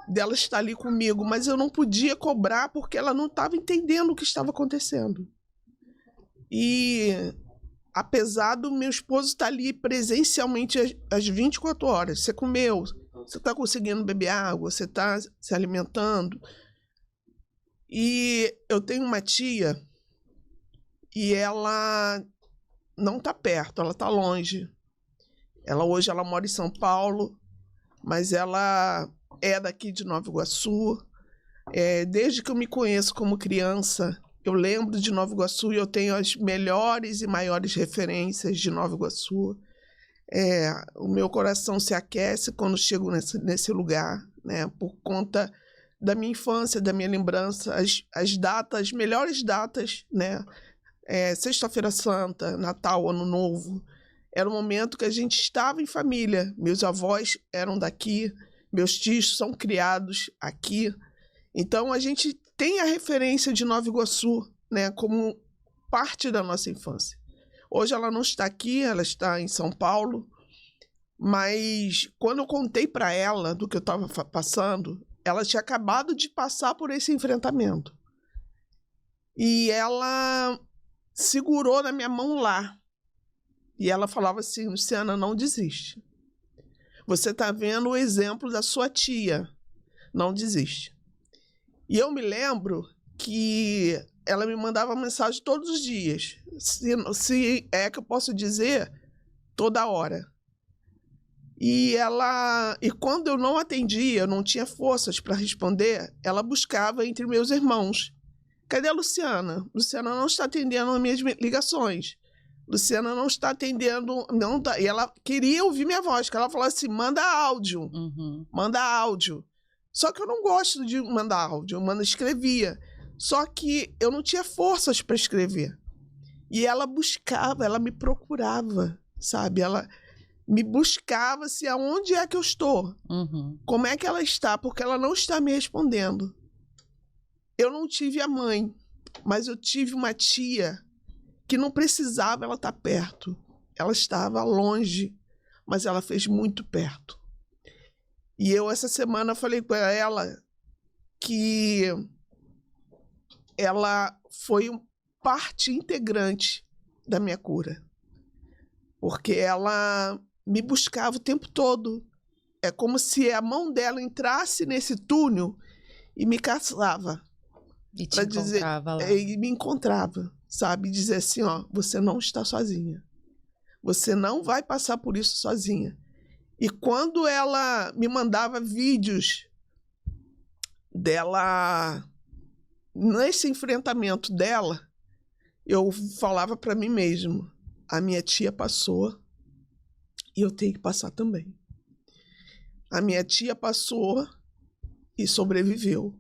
dela estar ali comigo, mas eu não podia cobrar porque ela não estava entendendo o que estava acontecendo. E apesar do meu esposo estar ali presencialmente às 24 horas, você comeu, você está conseguindo beber água, você está se alimentando. E eu tenho uma tia e ela não está perto, ela está longe. Hoje ela mora em São Paulo, mas ela é daqui de Nova Iguaçu. Desde que eu me conheço como criança, eu lembro de Nova Iguaçu e eu tenho as melhores e maiores referências de Nova Iguaçu. O meu coração se aquece quando chego nesse lugar, né? Por conta da minha infância, da minha lembrança, as datas, as melhores datas, né? Sexta-feira Santa, Natal, Ano Novo. Era um momento que a gente estava em família. Meus avós eram daqui, meus tios são criados aqui. Então, a gente tem a referência de Nova Iguaçu, né, como parte da nossa infância. Hoje ela não está aqui, ela está em São Paulo, mas quando eu contei para ela do que eu estava passando, ela tinha acabado de passar por esse enfrentamento. E ela segurou na minha mão lá. E ela falava assim, Luciana, não desiste. Você está vendo o exemplo da sua tia. Não desiste. E eu me lembro que ela me mandava mensagem todos os dias. Se é que eu posso dizer, toda hora. E quando eu não atendia, eu não tinha forças para responder, ela buscava entre meus irmãos. Cadê a Luciana? Luciana não está atendendo as minhas ligações. Luciana não está atendendo... Não tá. E ela queria ouvir minha voz, que ela falava assim, manda áudio. Manda áudio. Só que eu não gosto de mandar áudio, eu escrevia. Só que eu não tinha forças para escrever. E ela buscava, ela me procurava, sabe? Ela me buscava se aonde é que eu estou. Como é que ela está? Porque ela não está me respondendo. Eu não tive a mãe, mas eu tive uma tia que não precisava ela estar perto. Ela estava longe, mas ela fez muito perto. E eu, essa semana, falei com ela que ela foi parte integrante da minha cura. Porque ela me buscava o tempo todo. É como se a mão dela entrasse nesse túnel e me caçava. E te encontrava lá. E me encontrava, sabe? Dizer assim, ó, você não está sozinha. Você não vai passar por isso sozinha. E quando ela me mandava vídeos dela, nesse enfrentamento dela, eu falava para mim mesmo, a minha tia passou e eu tenho que passar também. A minha tia passou e sobreviveu.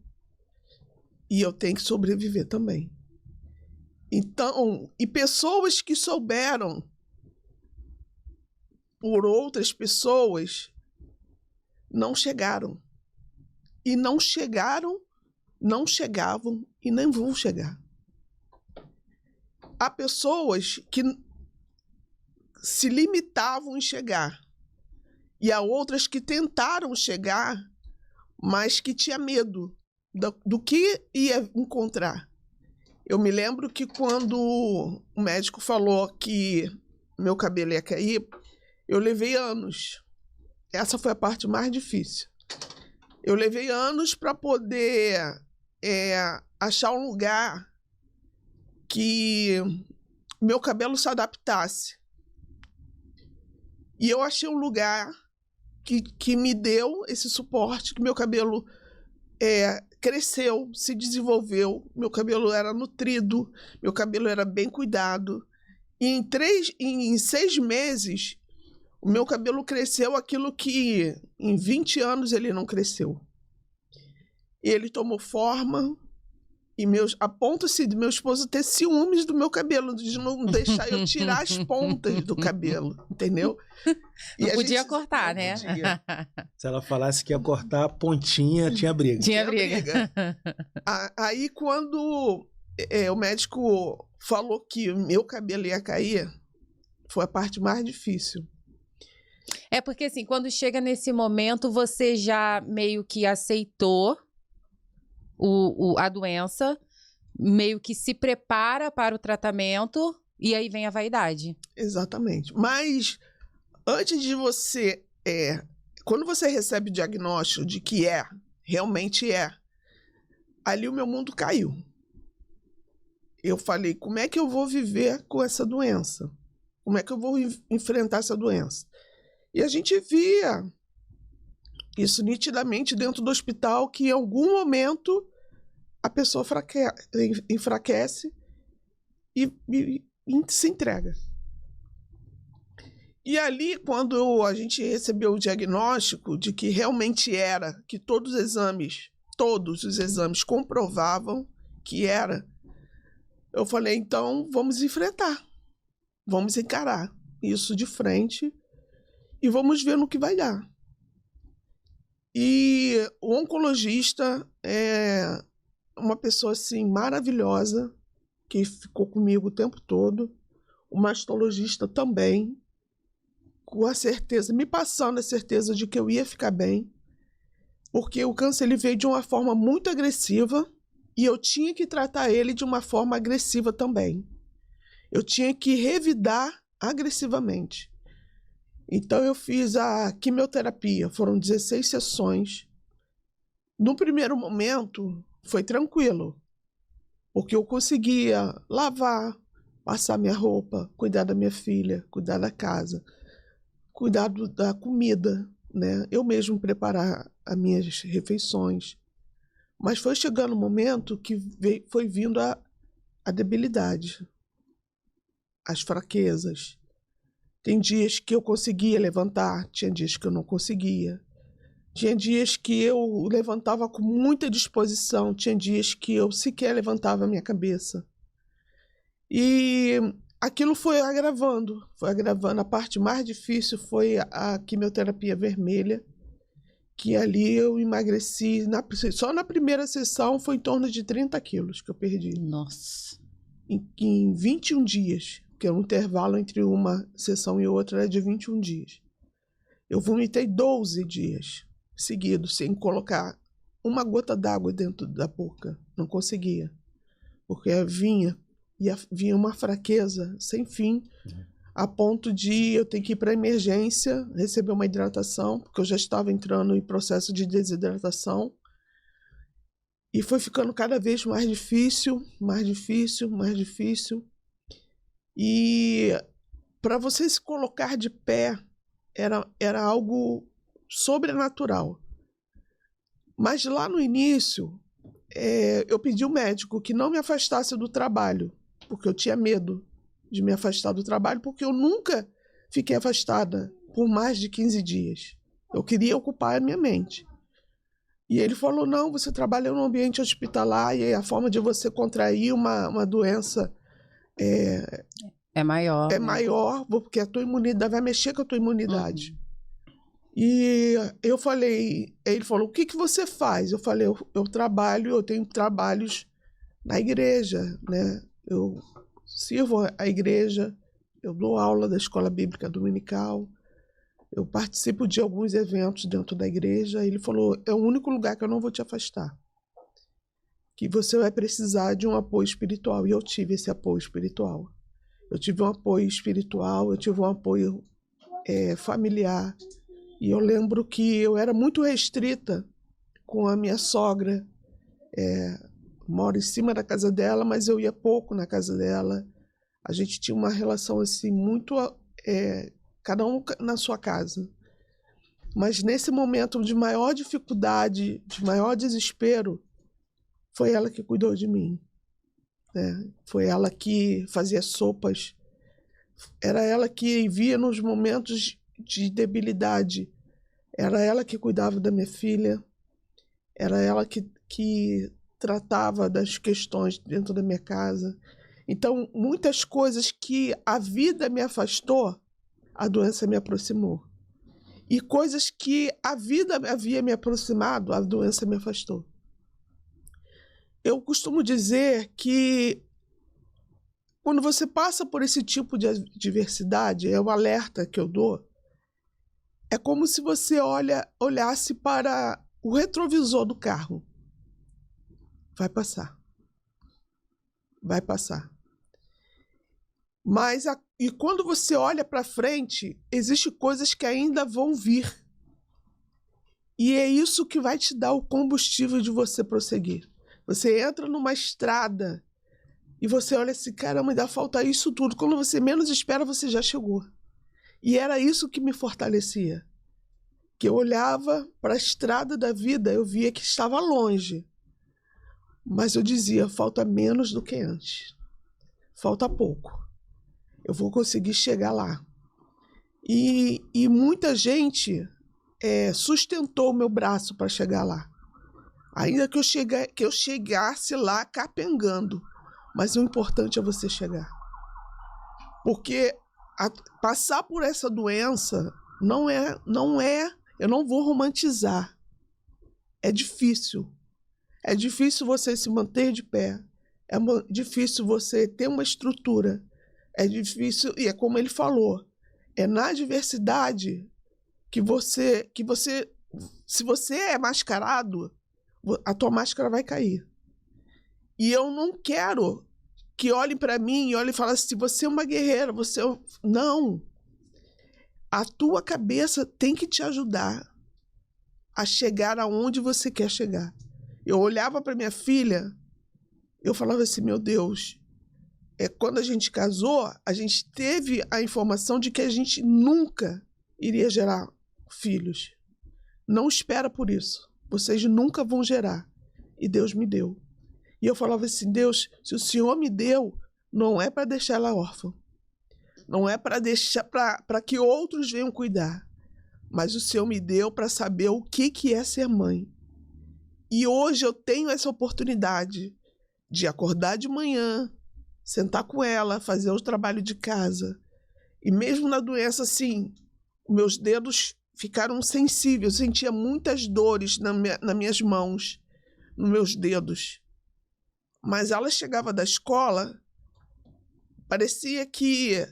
E eu tenho que sobreviver também. Então, e pessoas que souberam por outras pessoas não chegaram. E não chegaram, não chegavam e nem vão chegar. Há pessoas que se limitavam em chegar. E há outras que tentaram chegar, mas que tinha medo do que ia encontrar. Eu me lembro que quando o médico falou que meu cabelo ia cair, eu levei anos. Essa foi a parte mais difícil. Eu levei anos para poder achar um lugar que meu cabelo se adaptasse. E eu achei um lugar que me deu esse suporte, que meu cabelo cresceu, se desenvolveu, meu cabelo era nutrido, meu cabelo era bem cuidado. E em 6 meses, o meu cabelo cresceu aquilo que em 20 anos ele não cresceu. E ele tomou forma, e a ponto-se de meu esposo ter ciúmes do meu cabelo, de não deixar eu tirar as pontas do cabelo, entendeu? Não podia cortar, né? Podia. Se ela falasse que ia cortar a pontinha, tinha briga. Tinha briga. Aí, quando o médico falou que meu cabelo ia cair, foi a parte mais difícil. É porque, assim, quando chega nesse momento, você já meio que aceitou a doença, meio que se prepara para o tratamento, e aí vem a vaidade. Exatamente. Mas, antes de você... quando você recebe o diagnóstico de que realmente ali o meu mundo caiu. Eu falei, como é que eu vou viver com essa doença? Como é que eu vou enfrentar essa doença? E a gente via isso nitidamente dentro do hospital, que em algum momento a pessoa enfraquece e se entrega. E ali, quando a gente recebeu o diagnóstico de que realmente que todos os exames comprovavam que era, eu falei, então vamos enfrentar, vamos encarar isso de frente e vamos ver no que vai dar. E o oncologista é uma pessoa assim maravilhosa, que ficou comigo o tempo todo, o mastologista também, com a certeza, me passando a certeza de que eu ia ficar bem, porque o câncer ele veio de uma forma muito agressiva e eu tinha que tratar ele de uma forma agressiva também. Eu tinha que revidar agressivamente. Então eu fiz a quimioterapia, foram 16 sessões. No primeiro momento foi tranquilo, porque eu conseguia lavar, passar minha roupa, cuidar da minha filha, cuidar da casa, cuidar da comida, né? Eu mesmo preparar as minhas refeições. Mas foi chegando um momento que foi vindo a debilidade, as fraquezas. Tem dias que eu conseguia levantar, tinha dias que eu não conseguia. Tinha dias que eu levantava com muita disposição, tinha dias que eu sequer levantava a minha cabeça. E aquilo foi agravando. A parte mais difícil foi a quimioterapia vermelha, que ali eu emagreci, só na primeira sessão foi em torno de 30 quilos que eu perdi. Nossa. Em 21 dias, que é um intervalo entre uma sessão e outra é de 21 dias. Eu vomitei 12 dias seguidos, sem colocar uma gota d'água dentro da boca. Não conseguia, porque vinha uma fraqueza sem fim, a ponto de eu ter que ir para a emergência, receber uma hidratação, porque eu já estava entrando em processo de desidratação. E foi ficando cada vez mais difícil, mais difícil, mais difícil. E para você se colocar de pé era algo sobrenatural. Mas lá no início, eu pedi ao médico que não me afastasse do trabalho, porque eu tinha medo de me afastar do trabalho, porque eu nunca fiquei afastada por mais de 15 dias. Eu queria ocupar a minha mente. E ele falou, não, você trabalha no ambiente hospitalar e a forma de você contrair uma doença é maior. É né? maior, porque a tua imunidade vai mexer com a tua imunidade. E eu falei, ele falou, o que você faz? Eu falei, eu tenho trabalhos na igreja, né? Eu sirvo a igreja, eu dou aula da escola bíblica dominical, eu participo de alguns eventos dentro da igreja. Ele falou, é o único lugar que eu não vou te afastar, que você vai precisar de um apoio espiritual. E eu tive esse apoio espiritual. Eu tive um apoio espiritual, eu tive um apoio familiar. E eu lembro que eu era muito restrita com a minha sogra. Moro em cima da casa dela, mas eu ia pouco na casa dela. A gente tinha uma relação assim muito... cada um na sua casa. Mas nesse momento de maior dificuldade, de maior desespero, foi ela que cuidou de mim. Né? Foi ela que fazia sopas. Era ela que via nos momentos de debilidade. Era ela que cuidava da minha filha. Era ela que tratava das questões dentro da minha casa. Então, muitas coisas que a vida me afastou, a doença me aproximou. E coisas que a vida havia me aproximado, a doença me afastou. Eu costumo dizer que quando você passa por esse tipo de adversidade, é o alerta que eu dou, é como se você olhasse para o retrovisor do carro. Vai passar. Vai passar. E quando você olha para frente, existem coisas que ainda vão vir. E é isso que vai te dar o combustível de você prosseguir. Você entra numa estrada e você olha assim, caramba, ainda falta isso tudo. Quando você menos espera, você já chegou. E era isso que me fortalecia. Que eu olhava para a estrada da vida, eu via que estava longe. Mas eu dizia, falta menos do que antes. Falta pouco. Eu vou conseguir chegar lá. E muita gente sustentou o meu braço para chegar lá. Ainda que eu chegasse lá capengando. Mas o importante é você chegar. Porque passar por essa doença não é, eu não vou romantizar. É difícil. É difícil você se manter de pé. É difícil você ter uma estrutura. É difícil, e é como ele falou, é na adversidade que você, se você é mascarado, a tua máscara vai cair. E eu não quero que olhem para mim e olhem e falem assim, você é uma guerreira, você é... Não. A tua cabeça tem que te ajudar a chegar aonde você quer chegar. Eu olhava para minha filha, eu falava assim, meu Deus, quando a gente casou, a gente teve a informação de que a gente nunca iria gerar filhos. Não espera por isso. Vocês nunca vão gerar. E Deus me deu. E eu falava assim, Deus, se o Senhor me deu, não é para deixar ela órfã. Não é para deixar para que outros venham cuidar. Mas o Senhor me deu para saber o que é ser mãe. E hoje eu tenho essa oportunidade de acordar de manhã, sentar com ela, fazer o trabalho de casa. E mesmo na doença, assim, meus dedos ficaram sensíveis. Eu sentia muitas dores nas minhas mãos, nos meus dedos. Mas ela chegava da escola, parecia que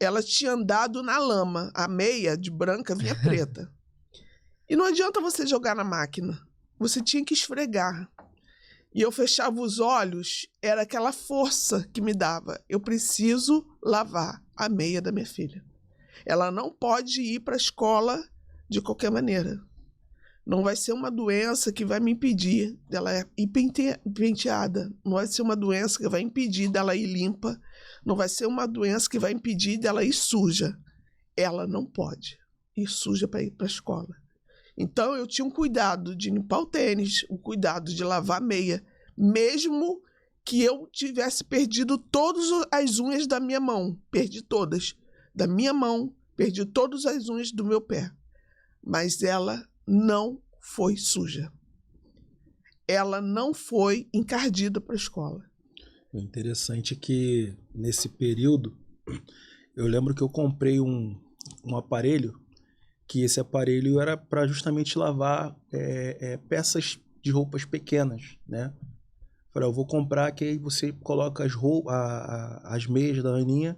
ela tinha andado na lama. A meia de branca vinha preta. E não adianta você jogar na máquina. Você tinha que esfregar. E eu fechava os olhos, era aquela força que me dava. Eu preciso lavar a meia da minha filha. Ela não pode ir para a escola de qualquer maneira. Não vai ser uma doença que vai me impedir dela ir penteada. Não vai ser uma doença que vai impedir dela ir limpa. Não vai ser uma doença que vai impedir dela ir suja. Ela não pode ir suja para ir para a escola. Então eu tinha um cuidado de limpar o tênis, um cuidado de lavar a meia, mesmo que eu tivesse perdido todas as unhas da minha mão. Perdi todas. Da minha mão, perdi todas as unhas do meu pé. Mas ela não foi suja. Ela não foi encardida para a escola. O interessante é que, nesse período, eu lembro que eu comprei um aparelho, que esse aparelho era para justamente lavar peças de roupas pequenas, né? Falei, eu vou comprar, que aí você coloca as roupas, as meias da Aninha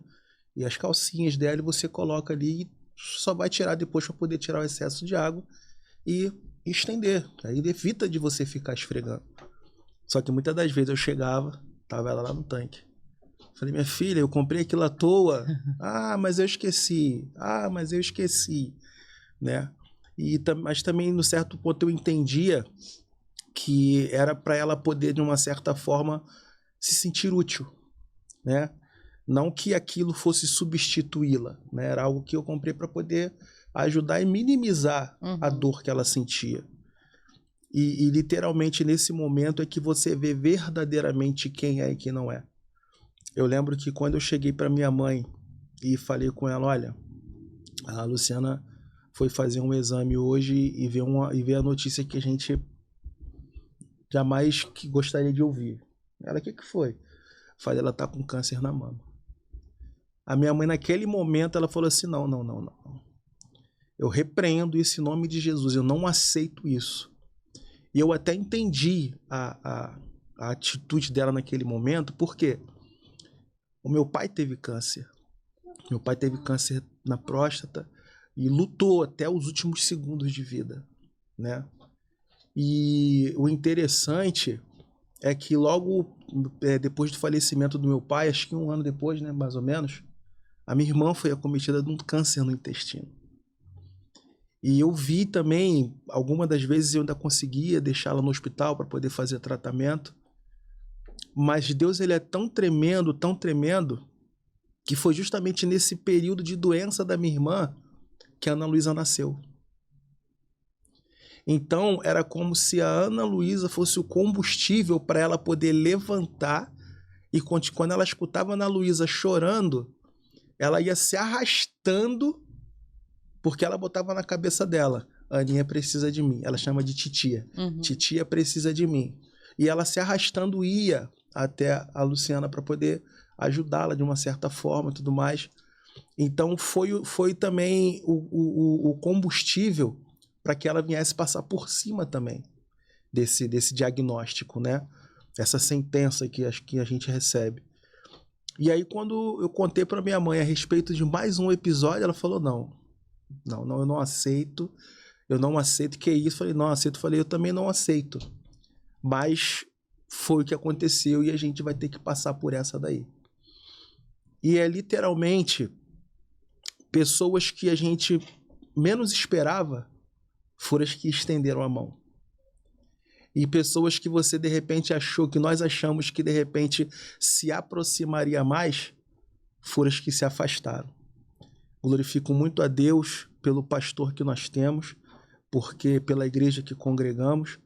e as calcinhas dela, e você coloca ali e só vai tirar depois para poder tirar o excesso de água e estender. Aí evita de você ficar esfregando. Só que muitas das vezes eu chegava, tava ela lá no tanque. Falei, minha filha, eu comprei aquilo à toa. Ah, mas eu esqueci. Ah, mas eu esqueci. Né? Mas também, no certo ponto, eu entendia que era para ela poder, de uma certa forma, se sentir útil. Né? Não que aquilo fosse substituí-la. Né? Era algo que eu comprei para poder ajudar e minimizar a dor que ela sentia. E literalmente nesse momento é que você vê verdadeiramente quem é e quem não é. Eu lembro que quando eu cheguei para minha mãe e falei com ela, olha, a Luciana foi fazer um exame hoje e ver a notícia que a gente jamais gostaria de ouvir. Ela, o que foi? Falei, ela tá com câncer na mama. A minha mãe naquele momento ela falou assim, não. Eu repreendo isso em nome de Jesus, eu não aceito isso. E eu até entendi a atitude dela naquele momento, porque o meu pai teve câncer. Meu pai teve câncer na próstata e lutou até os últimos segundos de vida, né? E o interessante é que logo depois do falecimento do meu pai, acho que um ano depois, né, mais ou menos, a minha irmã foi acometida de um câncer no intestino. E eu vi também, algumas das vezes eu ainda conseguia deixá-la no hospital para poder fazer tratamento. Mas Deus, ele é tão tremendo, que foi justamente nesse período de doença da minha irmã que a Ana Luísa nasceu. Então, era como se a Ana Luísa fosse o combustível para ela poder levantar. E quando ela escutava a Ana Luísa chorando, ela ia se arrastando, porque ela botava na cabeça dela, a Aninha precisa de mim. Ela chama de titia. Titia precisa de mim. E ela se arrastando ia até a Luciana para poder ajudá-la de uma certa forma e tudo mais. Então foi também o combustível para que ela viesse passar por cima também desse diagnóstico, né? Essa sentença que a gente recebe. E aí, quando eu contei para minha mãe a respeito de mais um episódio, ela falou, não, eu não aceito. Eu não aceito, que é isso? Falei, não aceito. Falei, eu também não aceito. Mas foi o que aconteceu e a gente vai ter que passar por essa daí. E é literalmente pessoas que a gente menos esperava foram as que estenderam a mão. E pessoas que você de repente achou, que nós achamos que de repente se aproximaria mais, foram as que se afastaram. Glorifico muito a Deus pelo pastor que nós temos, porque pela igreja que congregamos,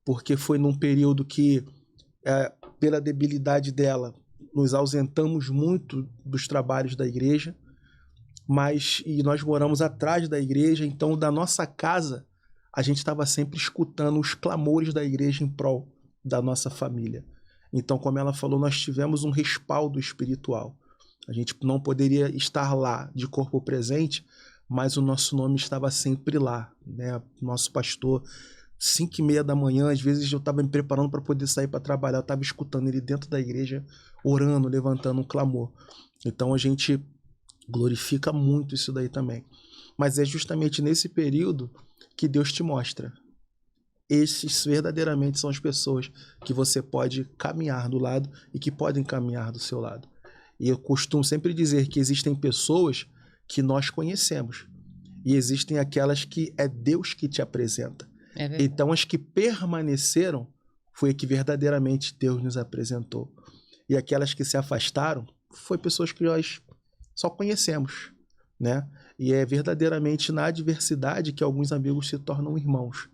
porque foi num período que, pela debilidade dela, nos ausentamos muito dos trabalhos da igreja, e nós moramos atrás da igreja, então da nossa casa a gente estava sempre escutando os clamores da igreja em prol da nossa família. Então, como ela falou, nós tivemos um respaldo espiritual. A gente não poderia estar lá de corpo presente, mas o nosso nome estava sempre lá, né? Nosso pastor, 5h30 da manhã, às vezes eu estava me preparando para poder sair para trabalhar, eu estava escutando ele dentro da igreja, orando, levantando um clamor. Então a gente glorifica muito isso daí também. Mas é justamente nesse período que Deus te mostra. Esses verdadeiramente são as pessoas que você pode caminhar do lado e que podem caminhar do seu lado. E eu costumo sempre dizer que existem pessoas que nós conhecemos e existem aquelas que é Deus que te apresenta. Então as que permaneceram foi que verdadeiramente Deus nos apresentou. E aquelas que se afastaram foi pessoas que nós só conhecemos, né? E é verdadeiramente na adversidade que alguns amigos se tornam irmãos.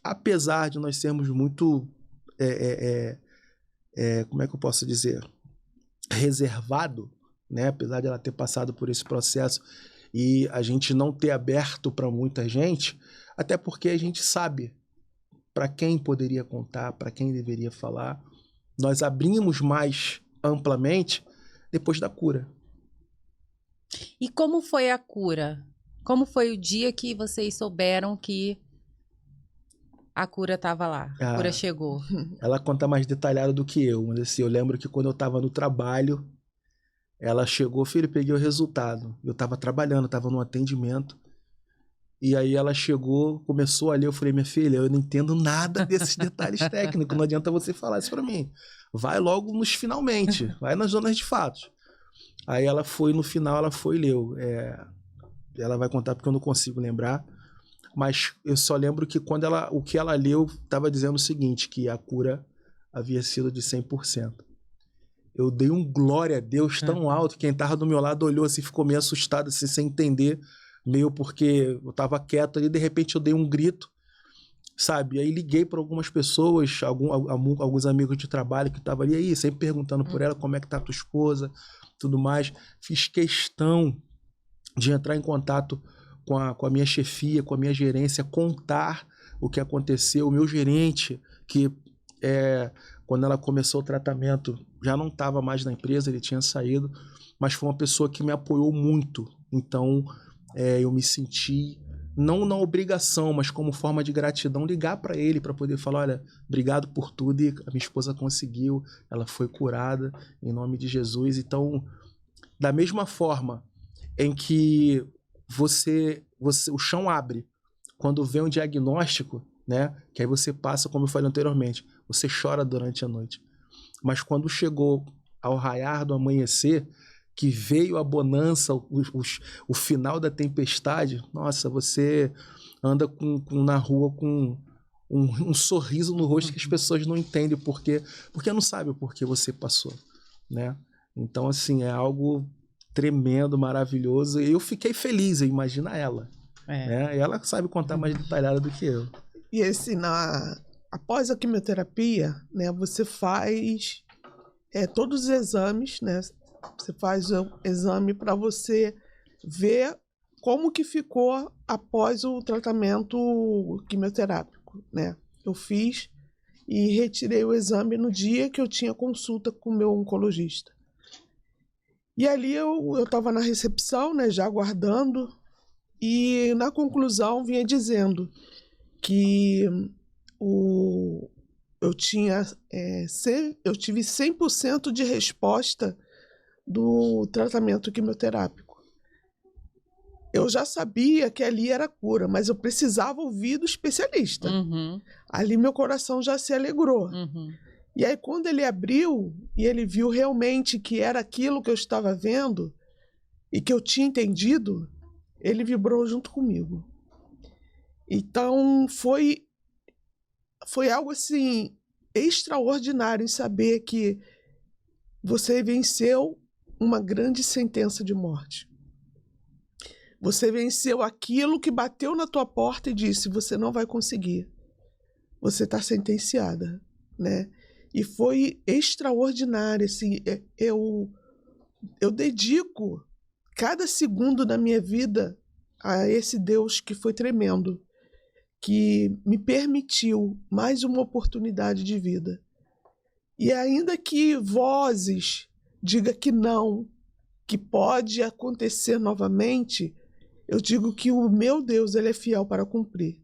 Apesar de nós sermos muito, como é que eu posso dizer, reservado, né? Apesar de ela ter passado por esse processo e a gente não ter aberto para muita gente, até porque a gente sabe para quem poderia contar, para quem deveria falar. Nós abrimos mais amplamente depois da cura. E como foi a cura? Como foi o dia que vocês souberam que a cura estava lá? A cura chegou. Ela conta mais detalhado do que eu, mas assim, eu lembro que quando eu estava no trabalho, ela chegou, filho, peguei o resultado. Eu estava trabalhando, estava no atendimento. E aí ela chegou, começou a ler, eu falei, minha filha, eu não entendo nada desses detalhes técnicos, não adianta você falar isso para mim. Vai logo nos finalmente, vai nas zonas de fatos. Aí ela foi, no final, ela foi e leu. Ela vai contar porque eu não consigo lembrar. Mas eu só lembro que quando o que ela leu estava dizendo o seguinte, que a cura havia sido de 100%. Eu dei um glória a Deus tão alto, que quem estava do meu lado olhou assim, ficou meio assustado, assim, sem entender, meio porque eu estava quieto ali, de repente eu dei um grito, sabe? Aí liguei para algumas pessoas, alguns amigos de trabalho que estavam ali, aí, sempre perguntando por ela, como é que tá a tua esposa, tudo mais. Fiz questão de entrar em contato com a minha chefia, com a minha gerência, contar o que aconteceu. O meu gerente, que quando ela começou o tratamento, já não estava mais na empresa, ele tinha saído, mas foi uma pessoa que me apoiou muito. Então, eu me senti, não na obrigação, mas como forma de gratidão, ligar para ele para poder falar, olha, obrigado por tudo, e a minha esposa conseguiu, ela foi curada, em nome de Jesus. Então, da mesma forma em que o chão abre quando vem um diagnóstico, né? Que aí você passa, como eu falei anteriormente, você chora durante a noite. Mas quando chegou ao raiar do amanhecer, que veio a bonança, o final da tempestade, nossa, você anda na rua com um sorriso no rosto que as pessoas não entendem porque não sabem o porquê você passou, né? Então, assim, é algo tremendo, maravilhoso. E eu fiquei feliz, imagina ela. Né? E ela sabe contar mais detalhada do que eu. E assim, após a quimioterapia, né, você faz todos os exames, né? Você faz o exame para você ver como que ficou após o tratamento quimioterápico, né? Eu fiz e retirei o exame no dia que eu tinha consulta com o meu oncologista. E ali eu estava na recepção, né, já aguardando, e na conclusão vinha dizendo que eu tive 100% de resposta do tratamento quimioterápico. Eu já sabia que ali era cura, mas eu precisava ouvir do especialista. Uhum. Ali meu coração já se alegrou. Uhum. E aí, quando ele abriu e ele viu realmente que era aquilo que eu estava vendo e que eu tinha entendido, ele vibrou junto comigo. Então, foi algo assim extraordinário em saber que você venceu uma grande sentença de morte. Você venceu aquilo que bateu na tua porta e disse, você não vai conseguir. Você está sentenciada, né? E foi extraordinário, assim, eu dedico cada segundo da minha vida a esse Deus que foi tremendo, que me permitiu mais uma oportunidade de vida. E ainda que vozes digam que não, que pode acontecer novamente, eu digo que o meu Deus, ele é fiel para cumprir.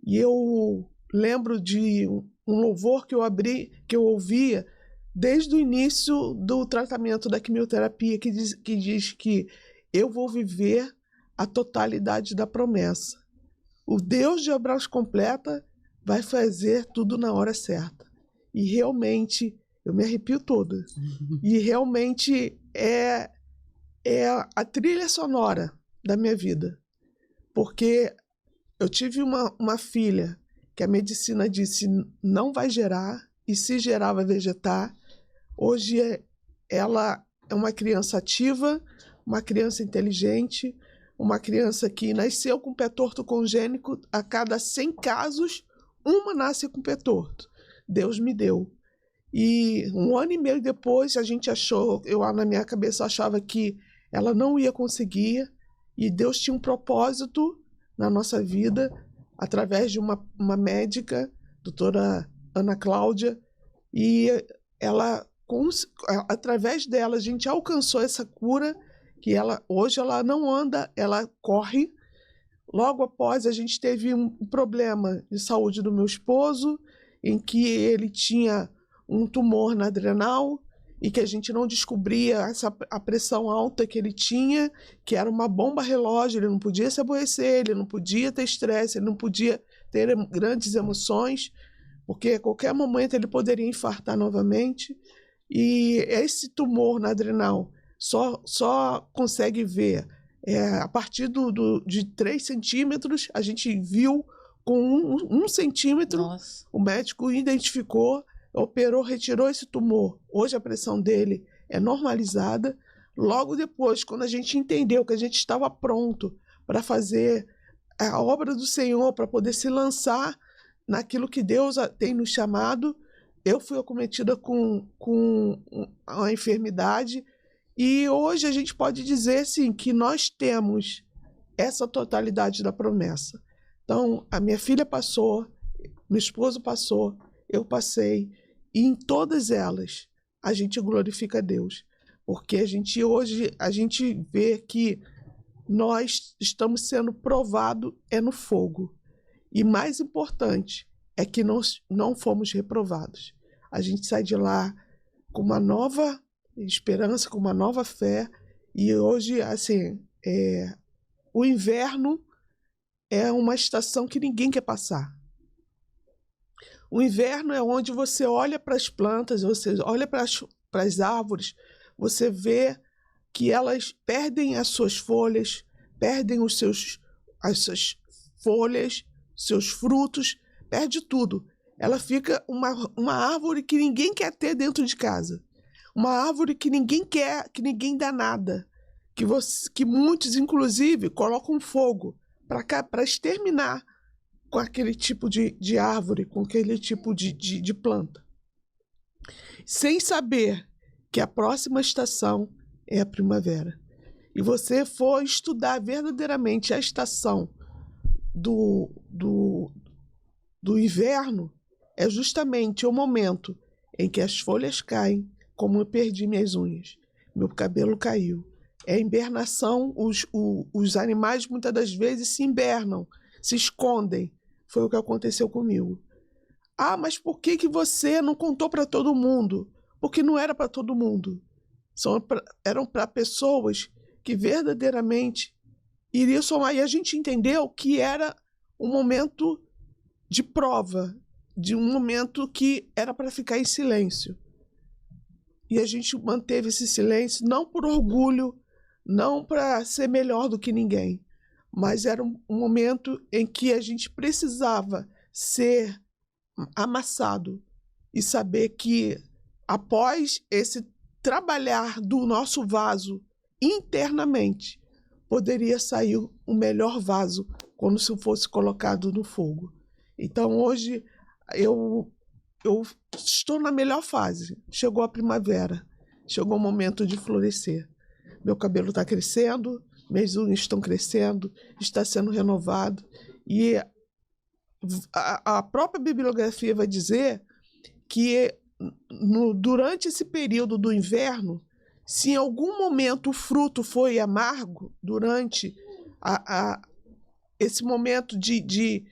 E eu lembro de um louvor que eu ouvia desde o início do tratamento da quimioterapia, que diz que eu vou viver a totalidade da promessa. O Deus de obras completa vai fazer tudo na hora certa. E realmente, eu me arrepio toda. E realmente é a trilha sonora da minha vida. Porque eu tive uma filha que a medicina disse não vai gerar, e se gerar vai vegetar. Hoje ela é uma criança ativa, uma criança inteligente, uma criança que nasceu com pé torto congênito. A cada 100 casos, uma nasce com pé torto. Deus me deu. E 1 ano e meio depois, a gente achou, eu na minha cabeça achava que ela não ia conseguir, e Deus tinha um propósito na nossa vida, através de uma médica, doutora Ana Cláudia, e através dela a gente alcançou essa cura, que hoje ela não anda, ela corre. Logo após a gente teve um problema de saúde do meu esposo, em que ele tinha um tumor na adrenal, e que a gente não descobria a pressão alta que ele tinha, que era uma bomba relógio, ele não podia se aborrecer, ele não podia ter estresse, ele não podia ter grandes emoções, porque a qualquer momento ele poderia infartar novamente. E esse tumor na adrenal só consegue ver a partir de 3 centímetros, a gente viu com 1 centímetro. Nossa. O médico identificou, operou, retirou esse tumor. Hoje a pressão dele é normalizada. Logo depois, quando a gente entendeu que a gente estava pronto para fazer a obra do Senhor, para poder se lançar naquilo que Deus tem nos chamado, eu fui acometida com a enfermidade. E hoje a gente pode dizer, sim, que nós temos essa totalidade da promessa. Então, a minha filha passou, meu esposo passou, eu passei, e em todas elas a gente glorifica a Deus, porque hoje a gente vê que nós estamos sendo provados no fogo, e mais importante é que nós não fomos reprovados. A gente sai de lá com uma nova esperança, com uma nova fé, e hoje, assim, o inverno é uma estação que ninguém quer passar. O inverno é onde você olha para as plantas, você olha para as árvores, você vê que elas perdem as suas folhas, perdem as suas folhas, seus frutos, perde tudo. Ela fica uma árvore que ninguém quer ter dentro de casa. Uma árvore que ninguém quer, que ninguém dá nada. Que muitos, inclusive, colocam fogo para exterminar com aquele tipo de árvore, com aquele tipo de planta. Sem saber que a próxima estação é a primavera. E você for estudar verdadeiramente a estação do inverno, é justamente o momento em que as folhas caem, como eu perdi minhas unhas, meu cabelo caiu. É a hibernação, os animais muitas das vezes se hibernam, se escondem. Foi o que aconteceu comigo. Ah, mas por que você não contou para todo mundo? Porque não era para todo mundo. Eram para pessoas que verdadeiramente iriam somar. E a gente entendeu que era um momento de prova, de um momento que era para ficar em silêncio. E a gente manteve esse silêncio não por orgulho, não para ser melhor do que ninguém, mas era um momento em que a gente precisava ser amassado e saber que após esse trabalhar do nosso vaso internamente, poderia sair o melhor vaso quando se fosse colocado no fogo. Então hoje eu estou na melhor fase. Chegou a primavera, chegou o momento de florescer. Meu cabelo está crescendo, minhas unhas estão crescendo, está sendo renovado. E a própria bibliografia vai dizer que durante esse período do inverno, se em algum momento o fruto foi amargo, durante esse momento de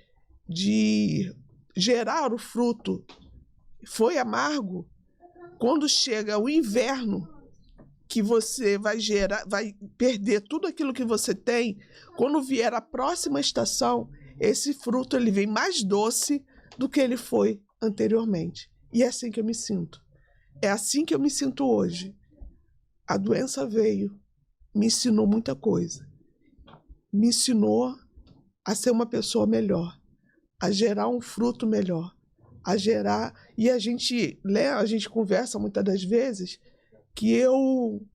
gerar o fruto foi amargo, quando chega o inverno, que você vai perder tudo aquilo que você tem, quando vier a próxima estação, esse fruto ele vem mais doce do que ele foi anteriormente. E é assim que eu me sinto. É assim que eu me sinto hoje. A doença veio, me ensinou muita coisa. Me ensinou a ser uma pessoa melhor, a gerar um fruto melhor, a gerar... E a gente conversa muitas das vezes que eu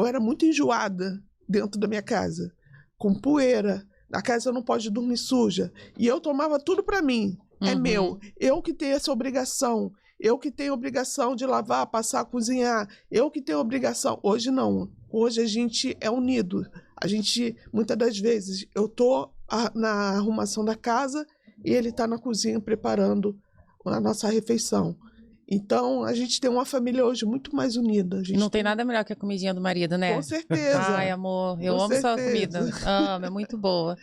era muito enjoada dentro da minha casa, com poeira. A casa não pode dormir suja. E eu tomava tudo para mim. É meu. Eu que tenho essa obrigação. Eu que tenho obrigação de lavar, passar, cozinhar. Eu que tenho obrigação. Hoje não. Hoje a gente é unido. A gente, muitas das vezes, eu tô na arrumação da casa e ele está na cozinha preparando a nossa refeição. Então, a gente tem uma família hoje muito mais unida. Não tem nada melhor que a comidinha do marido, né? Com certeza. Ai, amor, eu amo sua comida. Amo, é muito boa.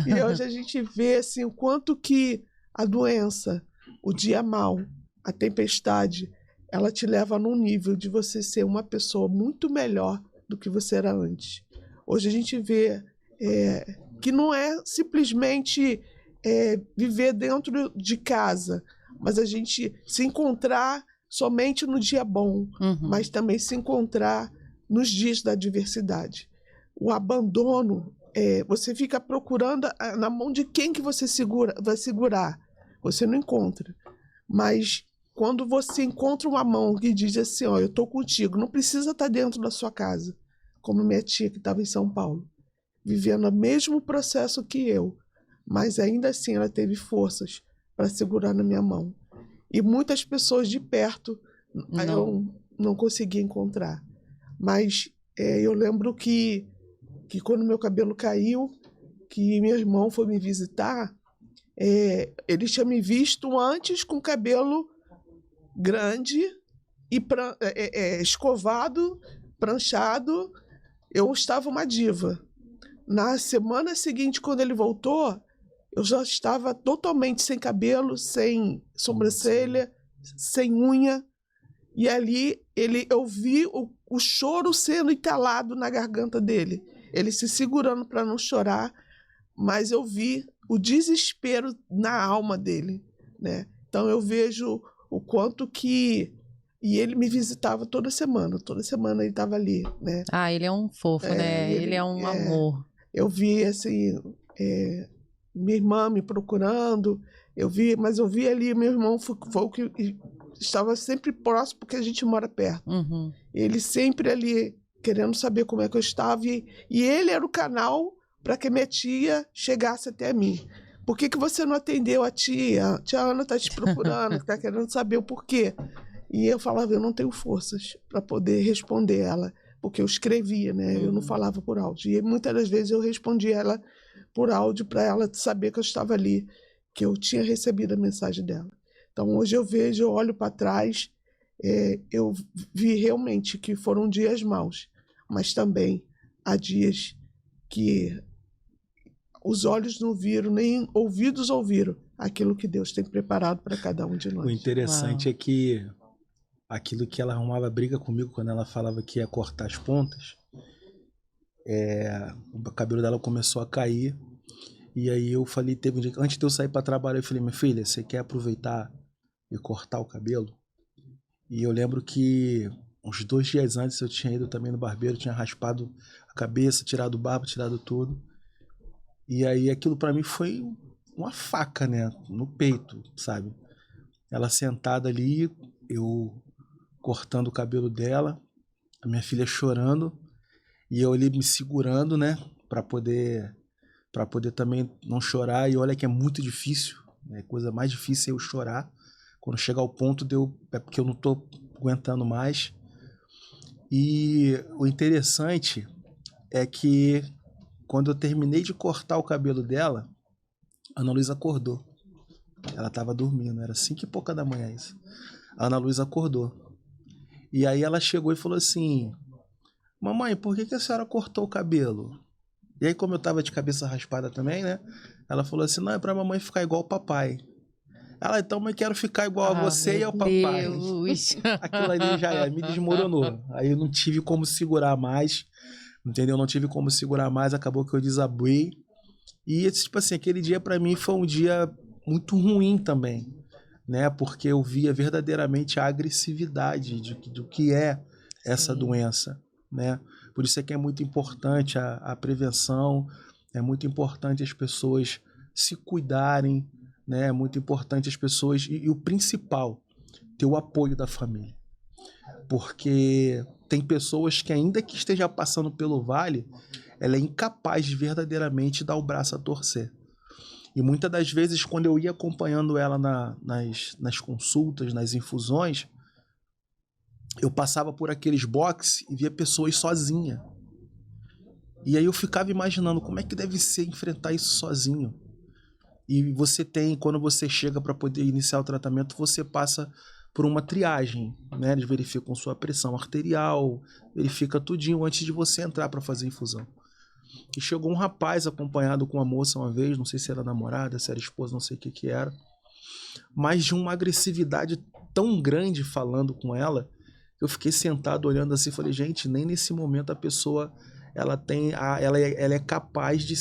E hoje a gente vê assim, o quanto que a doença, o dia mau, a tempestade, ela te leva num nível de você ser uma pessoa muito melhor do que você era antes. Hoje a gente vê que não é simplesmente viver dentro de casa, mas a gente se encontrar somente no dia bom, mas também se encontrar nos dias da adversidade. O abandono, você fica procurando na mão de quem que você vai segurar. Você não encontra. Mas quando você encontra uma mão que diz assim, ó, eu estou contigo, não precisa estar dentro da sua casa, como minha tia que estava em São Paulo, vivendo o mesmo processo que eu, mas ainda assim ela teve forças para segurar na minha mão. E muitas pessoas de perto eu não consegui encontrar. Mas eu lembro que quando meu cabelo caiu, que meu irmão foi me visitar, ele tinha me visto antes com cabelo grande e escovado, pranchado. Eu estava uma diva. Na semana seguinte, quando ele voltou, eu já estava totalmente sem cabelo, sem sobrancelha, sem unha. E ali eu vi o choro sendo entalado na garganta dele. Ele se segurando para não chorar, mas eu vi o desespero na alma dele, né? Então eu vejo o quanto que... E ele me visitava toda semana ele estava ali, né? Ah, ele é um fofo, né? Ele é um amor. Eu vi, assim... minha irmã me procurando, mas eu vi ali, meu irmão foi o que estava sempre próximo, porque a gente mora perto. Ele sempre ali, querendo saber como é que eu estava, e ele era o canal para que minha tia chegasse até mim. Por que você não atendeu a tia? A tia Ana está te procurando, está querendo saber o porquê. E eu falava, eu não tenho forças para poder responder ela, porque eu escrevia, né? Eu não falava por áudio. E muitas das vezes eu respondia ela por áudio para ela saber que eu estava ali, que eu tinha recebido a mensagem dela. Então hoje eu olho para trás, eu vi realmente que foram dias maus, mas também há dias que os olhos não viram, nem ouvidos ouviram aquilo que Deus tem preparado para cada um de nós. O interessante é que aquilo que ela arrumava briga comigo quando ela falava que ia cortar as pontas, o cabelo dela começou a cair. E aí eu falei, teve um dia, antes de eu sair para trabalhar, eu falei, minha filha, você quer aproveitar e cortar o cabelo. E eu lembro que uns 2 dias antes eu tinha ido também no barbeiro, tinha raspado a cabeça, tirado o barba, tirado tudo. E aí aquilo pra mim foi uma faca, né, no peito, sabe? Ela sentada ali, eu cortando o cabelo dela, a minha filha chorando e eu ali me segurando, né, para poder também não chorar. E olha que é muito difícil, né? Coisa mais difícil é eu chorar. Quando chegar ao ponto é porque eu não tô aguentando mais. E o interessante é que quando eu terminei de cortar o cabelo dela, a Ana Luísa acordou. Ela tava dormindo, era 5 e pouca da manhã isso. A Ana Luísa acordou. E aí ela chegou e falou assim: mamãe, por que a senhora cortou o cabelo? E aí, como eu tava de cabeça raspada também, né? Ela falou assim: não, é pra mamãe ficar igual o papai. Ela, então eu quero ficar igual a você e ao papai. Deus. Aquilo ali já me desmoronou. Aí eu não tive como segurar mais, entendeu? Não tive como segurar mais, acabou que eu desabei. E, tipo assim, aquele dia pra mim foi um dia muito ruim também, né? Porque eu via verdadeiramente a agressividade do que é essa doença, né? Por isso é que é muito importante a prevenção, é muito importante as pessoas se cuidarem, né? É muito importante as pessoas, e o principal, ter o apoio da família. Porque tem pessoas que, ainda que esteja passando pelo vale, ela é incapaz de verdadeiramente dar o braço a torcer. E muitas das vezes, quando eu ia acompanhando ela nas consultas, nas infusões, eu passava por aqueles boxes e via pessoas sozinhas. E aí eu ficava imaginando como é que deve ser enfrentar isso sozinho. E você tem, quando você chega para poder iniciar o tratamento, você passa por uma triagem, né? Eles verificam sua pressão arterial, verifica tudinho antes de você entrar para fazer a infusão. E chegou um rapaz acompanhado com uma moça uma vez, não sei se era namorada, se era esposa, não sei o que era, mas de uma agressividade tão grande falando com ela, eu fiquei sentado olhando assim e falei, gente, nem nesse momento a pessoa ela é capaz de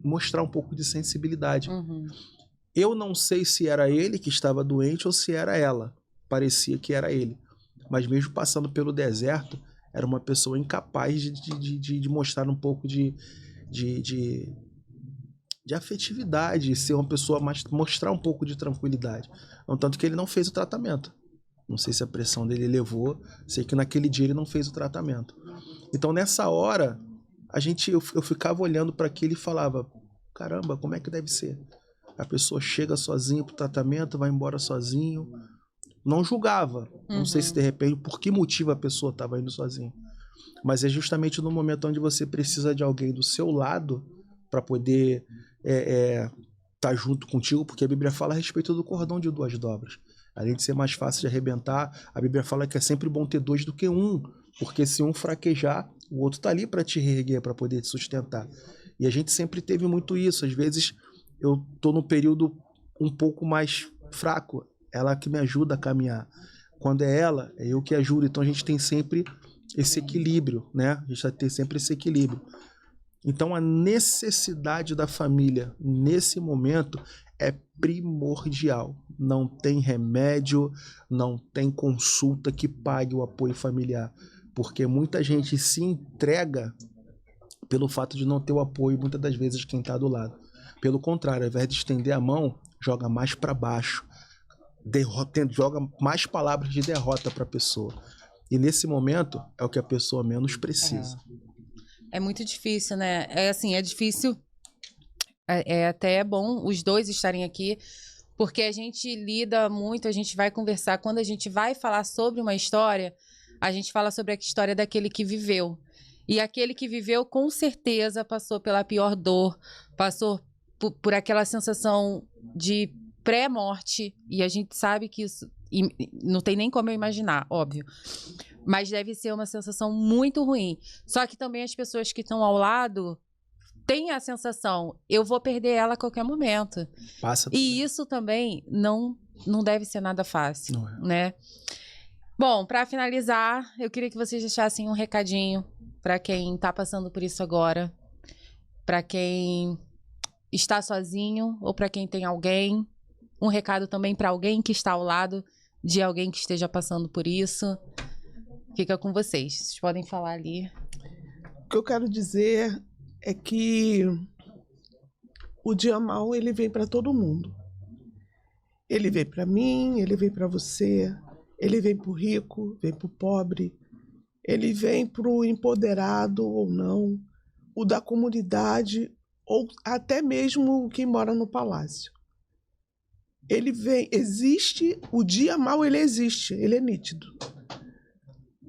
mostrar um pouco de sensibilidade. Uhum. Eu não sei se era ele que estava doente ou se era ela. Parecia que era ele. Mas mesmo passando pelo deserto, era uma pessoa incapaz de mostrar um pouco de afetividade, ser uma pessoa mostrar um pouco de tranquilidade. No tanto que ele não fez o tratamento. Não sei se a pressão dele elevou, sei que naquele dia ele não fez o tratamento. Então nessa hora, eu ficava olhando para aquilo e falava, caramba, como é que deve ser? A pessoa chega sozinha pro tratamento, vai embora sozinho. Não julgava. Não sei se de repente por que motivo a pessoa estava indo sozinha. Mas é justamente no momento onde você precisa de alguém do seu lado para poder tá junto contigo, porque a Bíblia fala a respeito do cordão de 2 dobras. Além de ser mais fácil de arrebentar, a Bíblia fala que é sempre bom ter 2 do que 1, porque se um fraquejar, o outro tá ali para te reerguer, para poder te sustentar. E a gente sempre teve muito isso. Às vezes eu tô num período um pouco mais fraco, ela que me ajuda a caminhar. Quando é ela, é eu que ajudo. Então a gente tem sempre esse equilíbrio, né? A gente vai ter sempre esse equilíbrio. Então a necessidade da família nesse momento é primordial. Não tem remédio, não tem consulta que pague o apoio familiar. Porque muita gente se entrega pelo fato de não ter o apoio, muitas das vezes, de quem está do lado. Pelo contrário, ao invés de estender a mão, joga mais para baixo. Joga mais palavras de derrota para a pessoa. E nesse momento é o que a pessoa menos precisa. É muito difícil, né? É difícil. É até bom os dois estarem aqui, porque a gente lida muito, a gente vai conversar. Quando a gente vai falar sobre uma história, a gente fala sobre a história daquele que viveu. E aquele que viveu, com certeza, passou pela pior dor, passou por aquela sensação de pré-morte, e a gente sabe que isso não tem nem como eu imaginar, óbvio. Mas deve ser uma sensação muito ruim. Só que também as pessoas que estão ao lado têm a sensação, eu vou perder ela a qualquer momento. Passa. E isso também não deve ser nada fácil, Não é. né? Bom, para finalizar, eu queria que vocês deixassem um recadinho para quem está passando por isso agora, para quem está sozinho ou para quem tem alguém. um recado também para alguém que está ao lado de alguém que esteja passando por isso? Fica com vocês. Vocês podem falar ali. O que eu quero dizer é que o dia mau, ele vem para todo mundo. Ele vem para mim, ele vem para você, ele vem para o rico, vem para o pobre, ele vem para o empoderado ou não, o da comunidade ou até mesmo quem mora no palácio. Ele vem, existe, o dia mau ele existe, ele é nítido.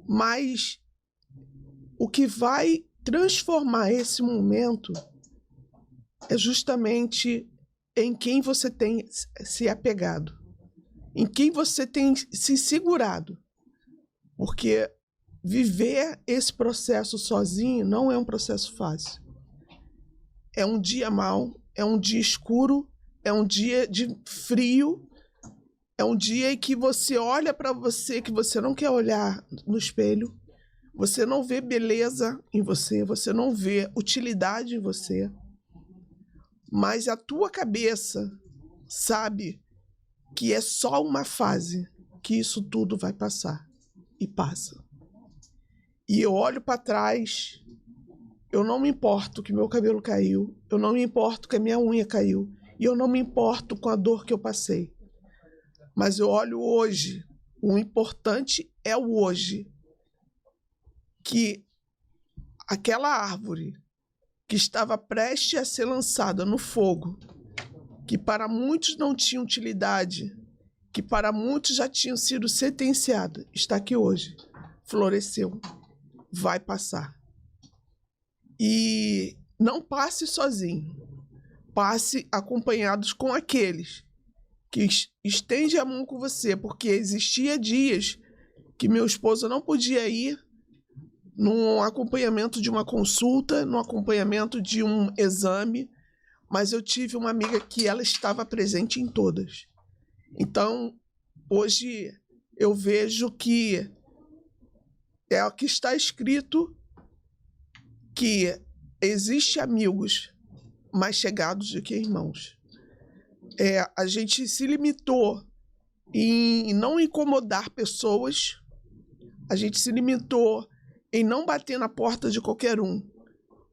Mas o que vai transformar esse momento é justamente em quem você tem se apegado, em quem você tem se segurado. Porque viver esse processo sozinho não é um processo fácil. É um dia mau, é um dia escuro, é um dia de frio, é um dia em que você olha para você que você não quer olhar no espelho, você não vê beleza em você, você não vê utilidade em você, mas a tua cabeça sabe que é só uma fase, que isso tudo vai passar, e passa. E eu olho para trás, eu não me importo que meu cabelo caiu, eu não me importo que a minha unha caiu, e eu não me importo com a dor que eu passei. Mas eu olho hoje, o importante é o hoje. Que aquela árvore que estava prestes a ser lançada no fogo, que para muitos não tinha utilidade, que para muitos já tinham sido sentenciada, está aqui hoje, floresceu, vai passar. E não passe sozinho. Passe acompanhados com aqueles que estendem a mão com você, porque existia dias que meu esposo não podia ir num acompanhamento de uma consulta, no acompanhamento de um exame, mas eu tive uma amiga que ela estava presente em todas. Então, hoje eu vejo que é o que está escrito, que existe amigos mais chegados do que irmãos. A gente se limitou em não incomodar pessoas, a gente se limitou em não bater na porta de qualquer um,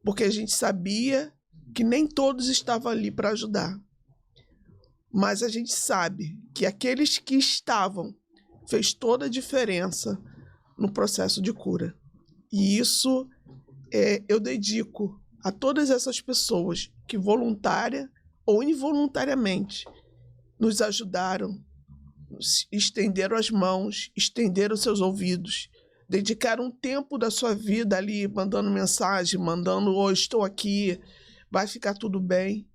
porque a gente sabia que nem todos estavam ali para ajudar. Mas a gente sabe que aqueles que estavam fez toda a diferença no processo de cura. E isso eu dedico a todas essas pessoas que voluntária ou involuntariamente nos ajudaram, estenderam as mãos, estenderam seus ouvidos, dedicaram um tempo da sua vida ali, mandando mensagem, mandando, hoje estou aqui, vai ficar tudo bem.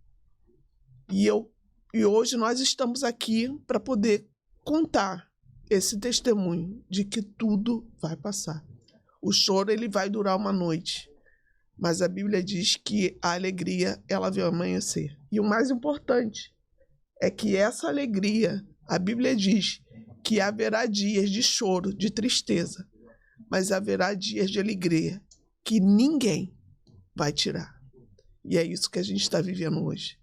E hoje nós estamos aqui para poder contar esse testemunho de que tudo vai passar. O choro ele vai durar uma noite, mas a Bíblia diz que a alegria ela vai amanhecer. E o mais importante é que essa alegria, a Bíblia diz que haverá dias de choro, de tristeza, mas haverá dias de alegria que ninguém vai tirar. E é isso que a gente está vivendo hoje.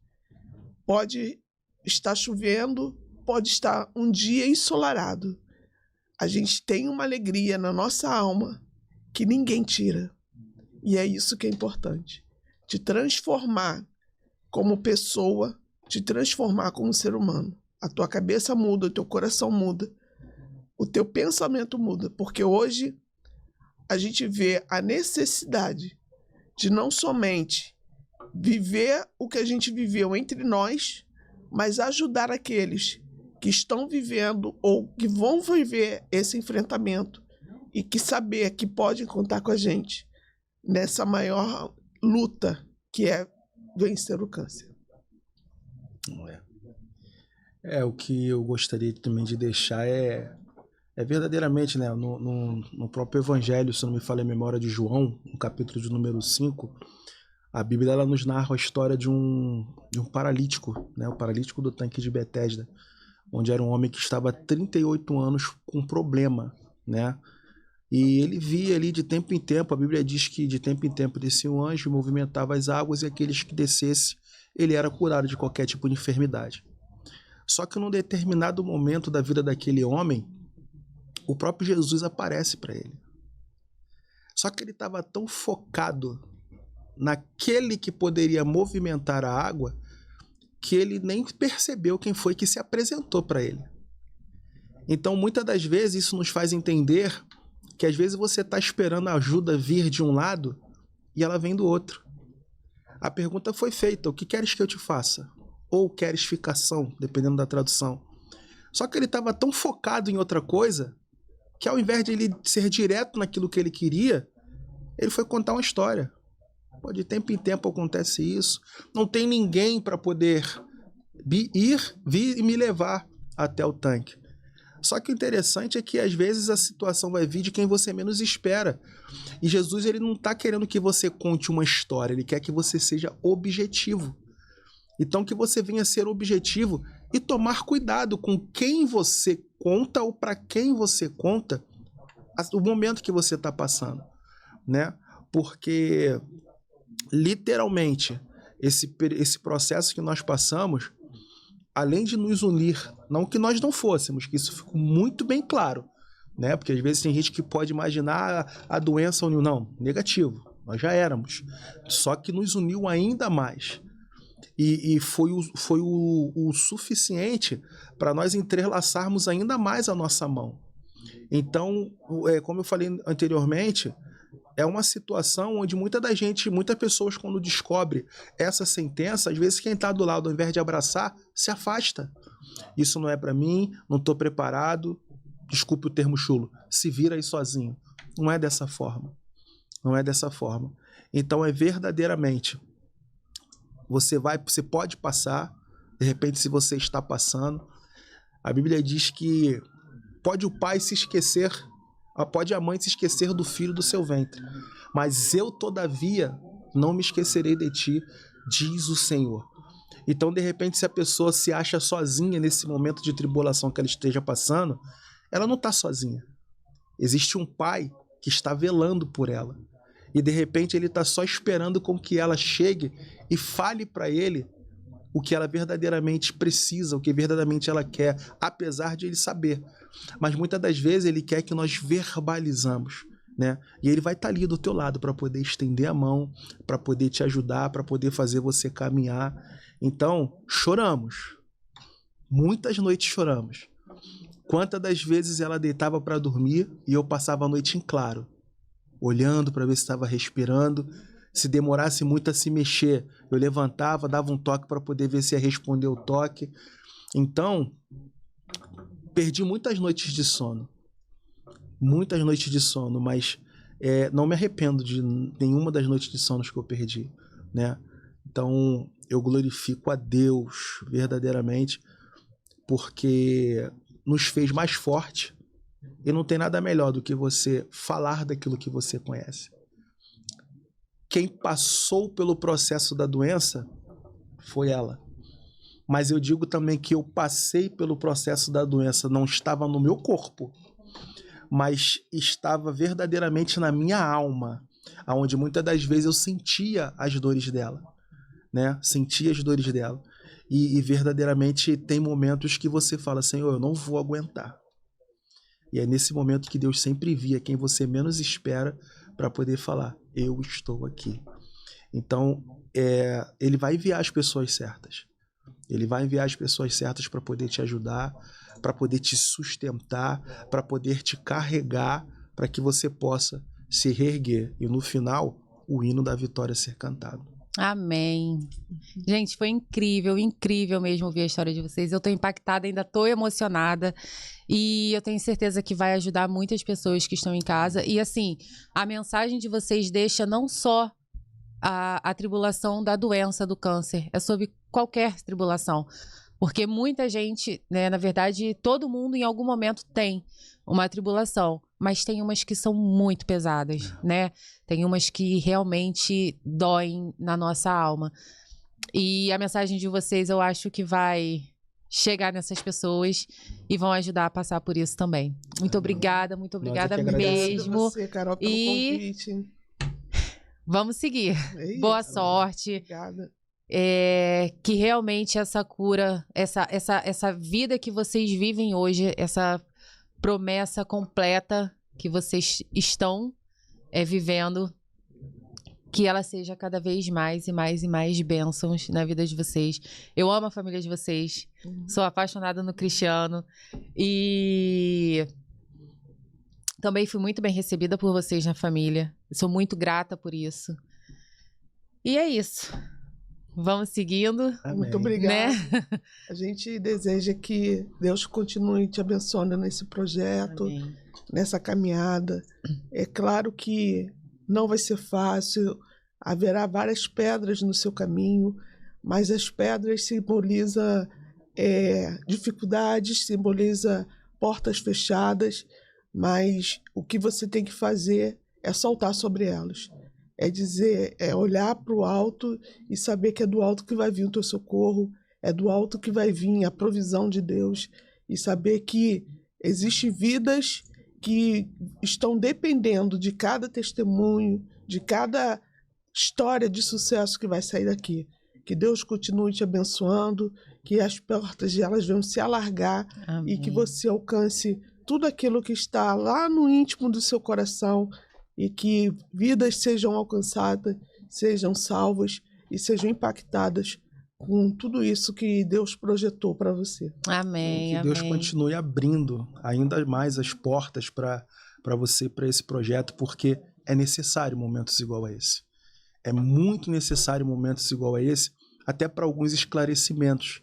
Pode estar chovendo, pode estar um dia ensolarado. A gente tem uma alegria na nossa alma que ninguém tira. E é isso que é importante. Te transformar como pessoa, te transformar como ser humano. A tua cabeça muda, o teu coração muda, o teu pensamento muda. Porque hoje a gente vê a necessidade de não somente viver o que a gente viveu entre nós, mas ajudar aqueles que estão vivendo ou que vão viver esse enfrentamento e que saber que podem contar com a gente nessa maior luta que é vencer o câncer. O que eu gostaria também de deixar é verdadeiramente, né, no próprio Evangelho, se não me falha a memória, de João, no capítulo de número 5, a Bíblia ela nos narra a história de um paralítico, né, o paralítico do tanque de Betesda, onde era um homem que estava há 38 anos com problema, né? E ele via ali de tempo em tempo, a Bíblia diz que de tempo em tempo descia um anjo, movimentava as águas e aqueles que descesse, ele era curado de qualquer tipo de enfermidade. Só que num determinado momento da vida daquele homem, o próprio Jesus aparece para ele. Só que ele estava tão focado naquele que poderia movimentar a água que ele nem percebeu quem foi que se apresentou para ele. Então, muitas das vezes, isso nos faz entender que às vezes você está esperando a ajuda vir de um lado e ela vem do outro. A pergunta foi feita: o que queres que eu te faça? Ou queres ficação, dependendo da tradução. Só que ele estava tão focado em outra coisa que, ao invés de ele ser direto naquilo que ele queria, ele foi contar uma história. Pô, de tempo em tempo acontece isso. Não tem ninguém para poder vir e me levar até o tanque. Só que o interessante é que às vezes a situação vai vir de quem você menos espera. E Jesus, ele não está querendo que você conte uma história, ele quer que você seja objetivo. Então que você venha ser objetivo e tomar cuidado com quem você conta ou para quem você conta o momento que você está passando, né? Porque literalmente esse processo que nós passamos, além de nos unir, não que nós não fôssemos, que isso ficou muito bem claro, né? Porque às vezes tem gente que pode imaginar a doença uniu. Não, negativo, nós já éramos. Só que nos uniu ainda mais. E foi o suficiente para nós entrelaçarmos ainda mais a nossa mão. Então, como eu falei anteriormente, é uma situação onde muitas pessoas, quando descobre essa sentença, às vezes quem está do lado, ao invés de abraçar, se afasta. Isso não é para mim, não estou preparado, desculpe o termo chulo, se vira aí sozinho. Não é dessa forma. Não é dessa forma. Então é verdadeiramente, você pode passar, de repente se você está passando, a Bíblia diz que pode o pai se esquecer, pode a mãe se esquecer do filho do seu ventre, mas eu, todavia, não me esquecerei de ti, diz o Senhor. Então, de repente, se a pessoa se acha sozinha nesse momento de tribulação que ela esteja passando, ela não está sozinha. Existe um pai que está velando por ela. E, de repente, ele está só esperando com que ela chegue e fale para ele o que ela verdadeiramente precisa, o que verdadeiramente ela quer, apesar de ele saber. Mas muitas das vezes ele quer que nós verbalizamos, né? E ele vai estar ali do teu lado para poder estender a mão, para poder te ajudar, para poder fazer você caminhar. Então, choramos. Muitas noites choramos. Quantas das vezes ela deitava para dormir e eu passava a noite em claro, olhando para ver se estava respirando. Se demorasse muito a se mexer, eu levantava, dava um toque para poder ver se ia responder o toque. Então, perdi muitas noites de sono. Muitas noites de sono, mas não me arrependo de nenhuma das noites de sono que eu perdi, né? Então, eu glorifico a Deus verdadeiramente, porque nos fez mais forte e não tem nada melhor do que você falar daquilo que você conhece. Quem passou pelo processo da doença foi ela. Mas eu digo também que eu passei pelo processo da doença, não estava no meu corpo, mas estava verdadeiramente na minha alma, onde muitas das vezes eu sentia as dores dela, né? Sentia as dores dela. E verdadeiramente tem momentos que você fala: Senhor, eu não vou aguentar. E é nesse momento que Deus sempre via quem você menos espera para poder falar: eu estou aqui. Então, ele vai enviar as pessoas certas. Ele vai enviar as pessoas certas para poder te ajudar, para poder te sustentar, para poder te carregar, para que você possa se reerguer. E no final, o hino da vitória ser cantado. Amém. Gente, foi incrível, incrível mesmo ouvir a história de vocês. Eu tô impactada, ainda tô emocionada. E eu tenho certeza que vai ajudar muitas pessoas que estão em casa. E assim, a mensagem de vocês deixa não só a tribulação da doença, do câncer. É sobre qualquer tribulação. Porque muita gente, né, na verdade, todo mundo em algum momento tem uma tribulação. Mas tem umas que são muito pesadas, né? Tem umas que realmente doem na nossa alma. E a mensagem de vocês, eu acho que vai chegar nessas pessoas e vão ajudar a passar por isso também. Muito obrigada mesmo. Você, Carol, pelo convite. Vamos seguir. Boa sorte. Obrigada. que realmente essa cura, essa vida que vocês vivem hoje, essa promessa completa que vocês estão vivendo, que ela seja cada vez mais e mais e mais bênçãos na vida de vocês. Eu amo a família de vocês, sou apaixonada no Cristiano e também fui muito bem recebida por vocês na família. Sou muito grata por isso. E é isso. Vamos seguindo. Amém. Muito obrigada. Né? A gente deseja que Deus continue te abençoando nesse projeto, Amém. nessa caminhada. É claro que não vai ser fácil, haverá várias pedras no seu caminho, mas as pedras simbolizam dificuldades, simbolizam portas fechadas, mas o que você tem que fazer é saltar sobre elas. É olhar para o alto e saber que é do alto que vai vir o teu socorro, é do alto que vai vir a provisão de Deus, e saber que existem vidas que estão dependendo de cada testemunho, de cada história de sucesso que vai sair daqui. Que Deus continue te abençoando, que as portas elas venham se alargar. Amém. E que você alcance tudo aquilo que está lá no íntimo do seu coração, e que vidas sejam alcançadas, sejam salvas e sejam impactadas com tudo isso que Deus projetou para você. Amém. Que Deus continue abrindo ainda mais as portas para você, para esse projeto, porque é necessário momentos igual a esse. É muito necessário momentos igual a esse, até para alguns esclarecimentos,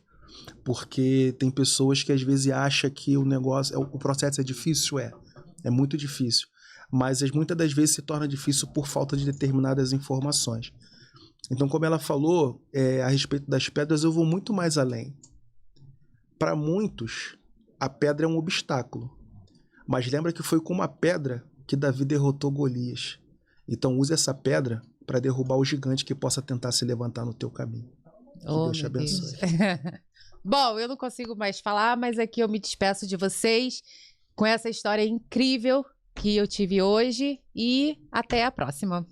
porque tem pessoas que às vezes acham que o processo é difícil, é muito difícil, mas muitas das vezes se torna difícil por falta de determinadas informações. Então, como ela falou, a respeito das pedras, eu vou muito mais além. Para muitos, a pedra é um obstáculo, mas lembra que foi com uma pedra que Davi derrotou Golias. Então, use essa pedra para derrubar o gigante que possa tentar se levantar no teu caminho. Que Deus te abençoe. Bom, eu não consigo mais falar, mas aqui eu me despeço de vocês com essa história incrível que eu tive hoje e até a próxima.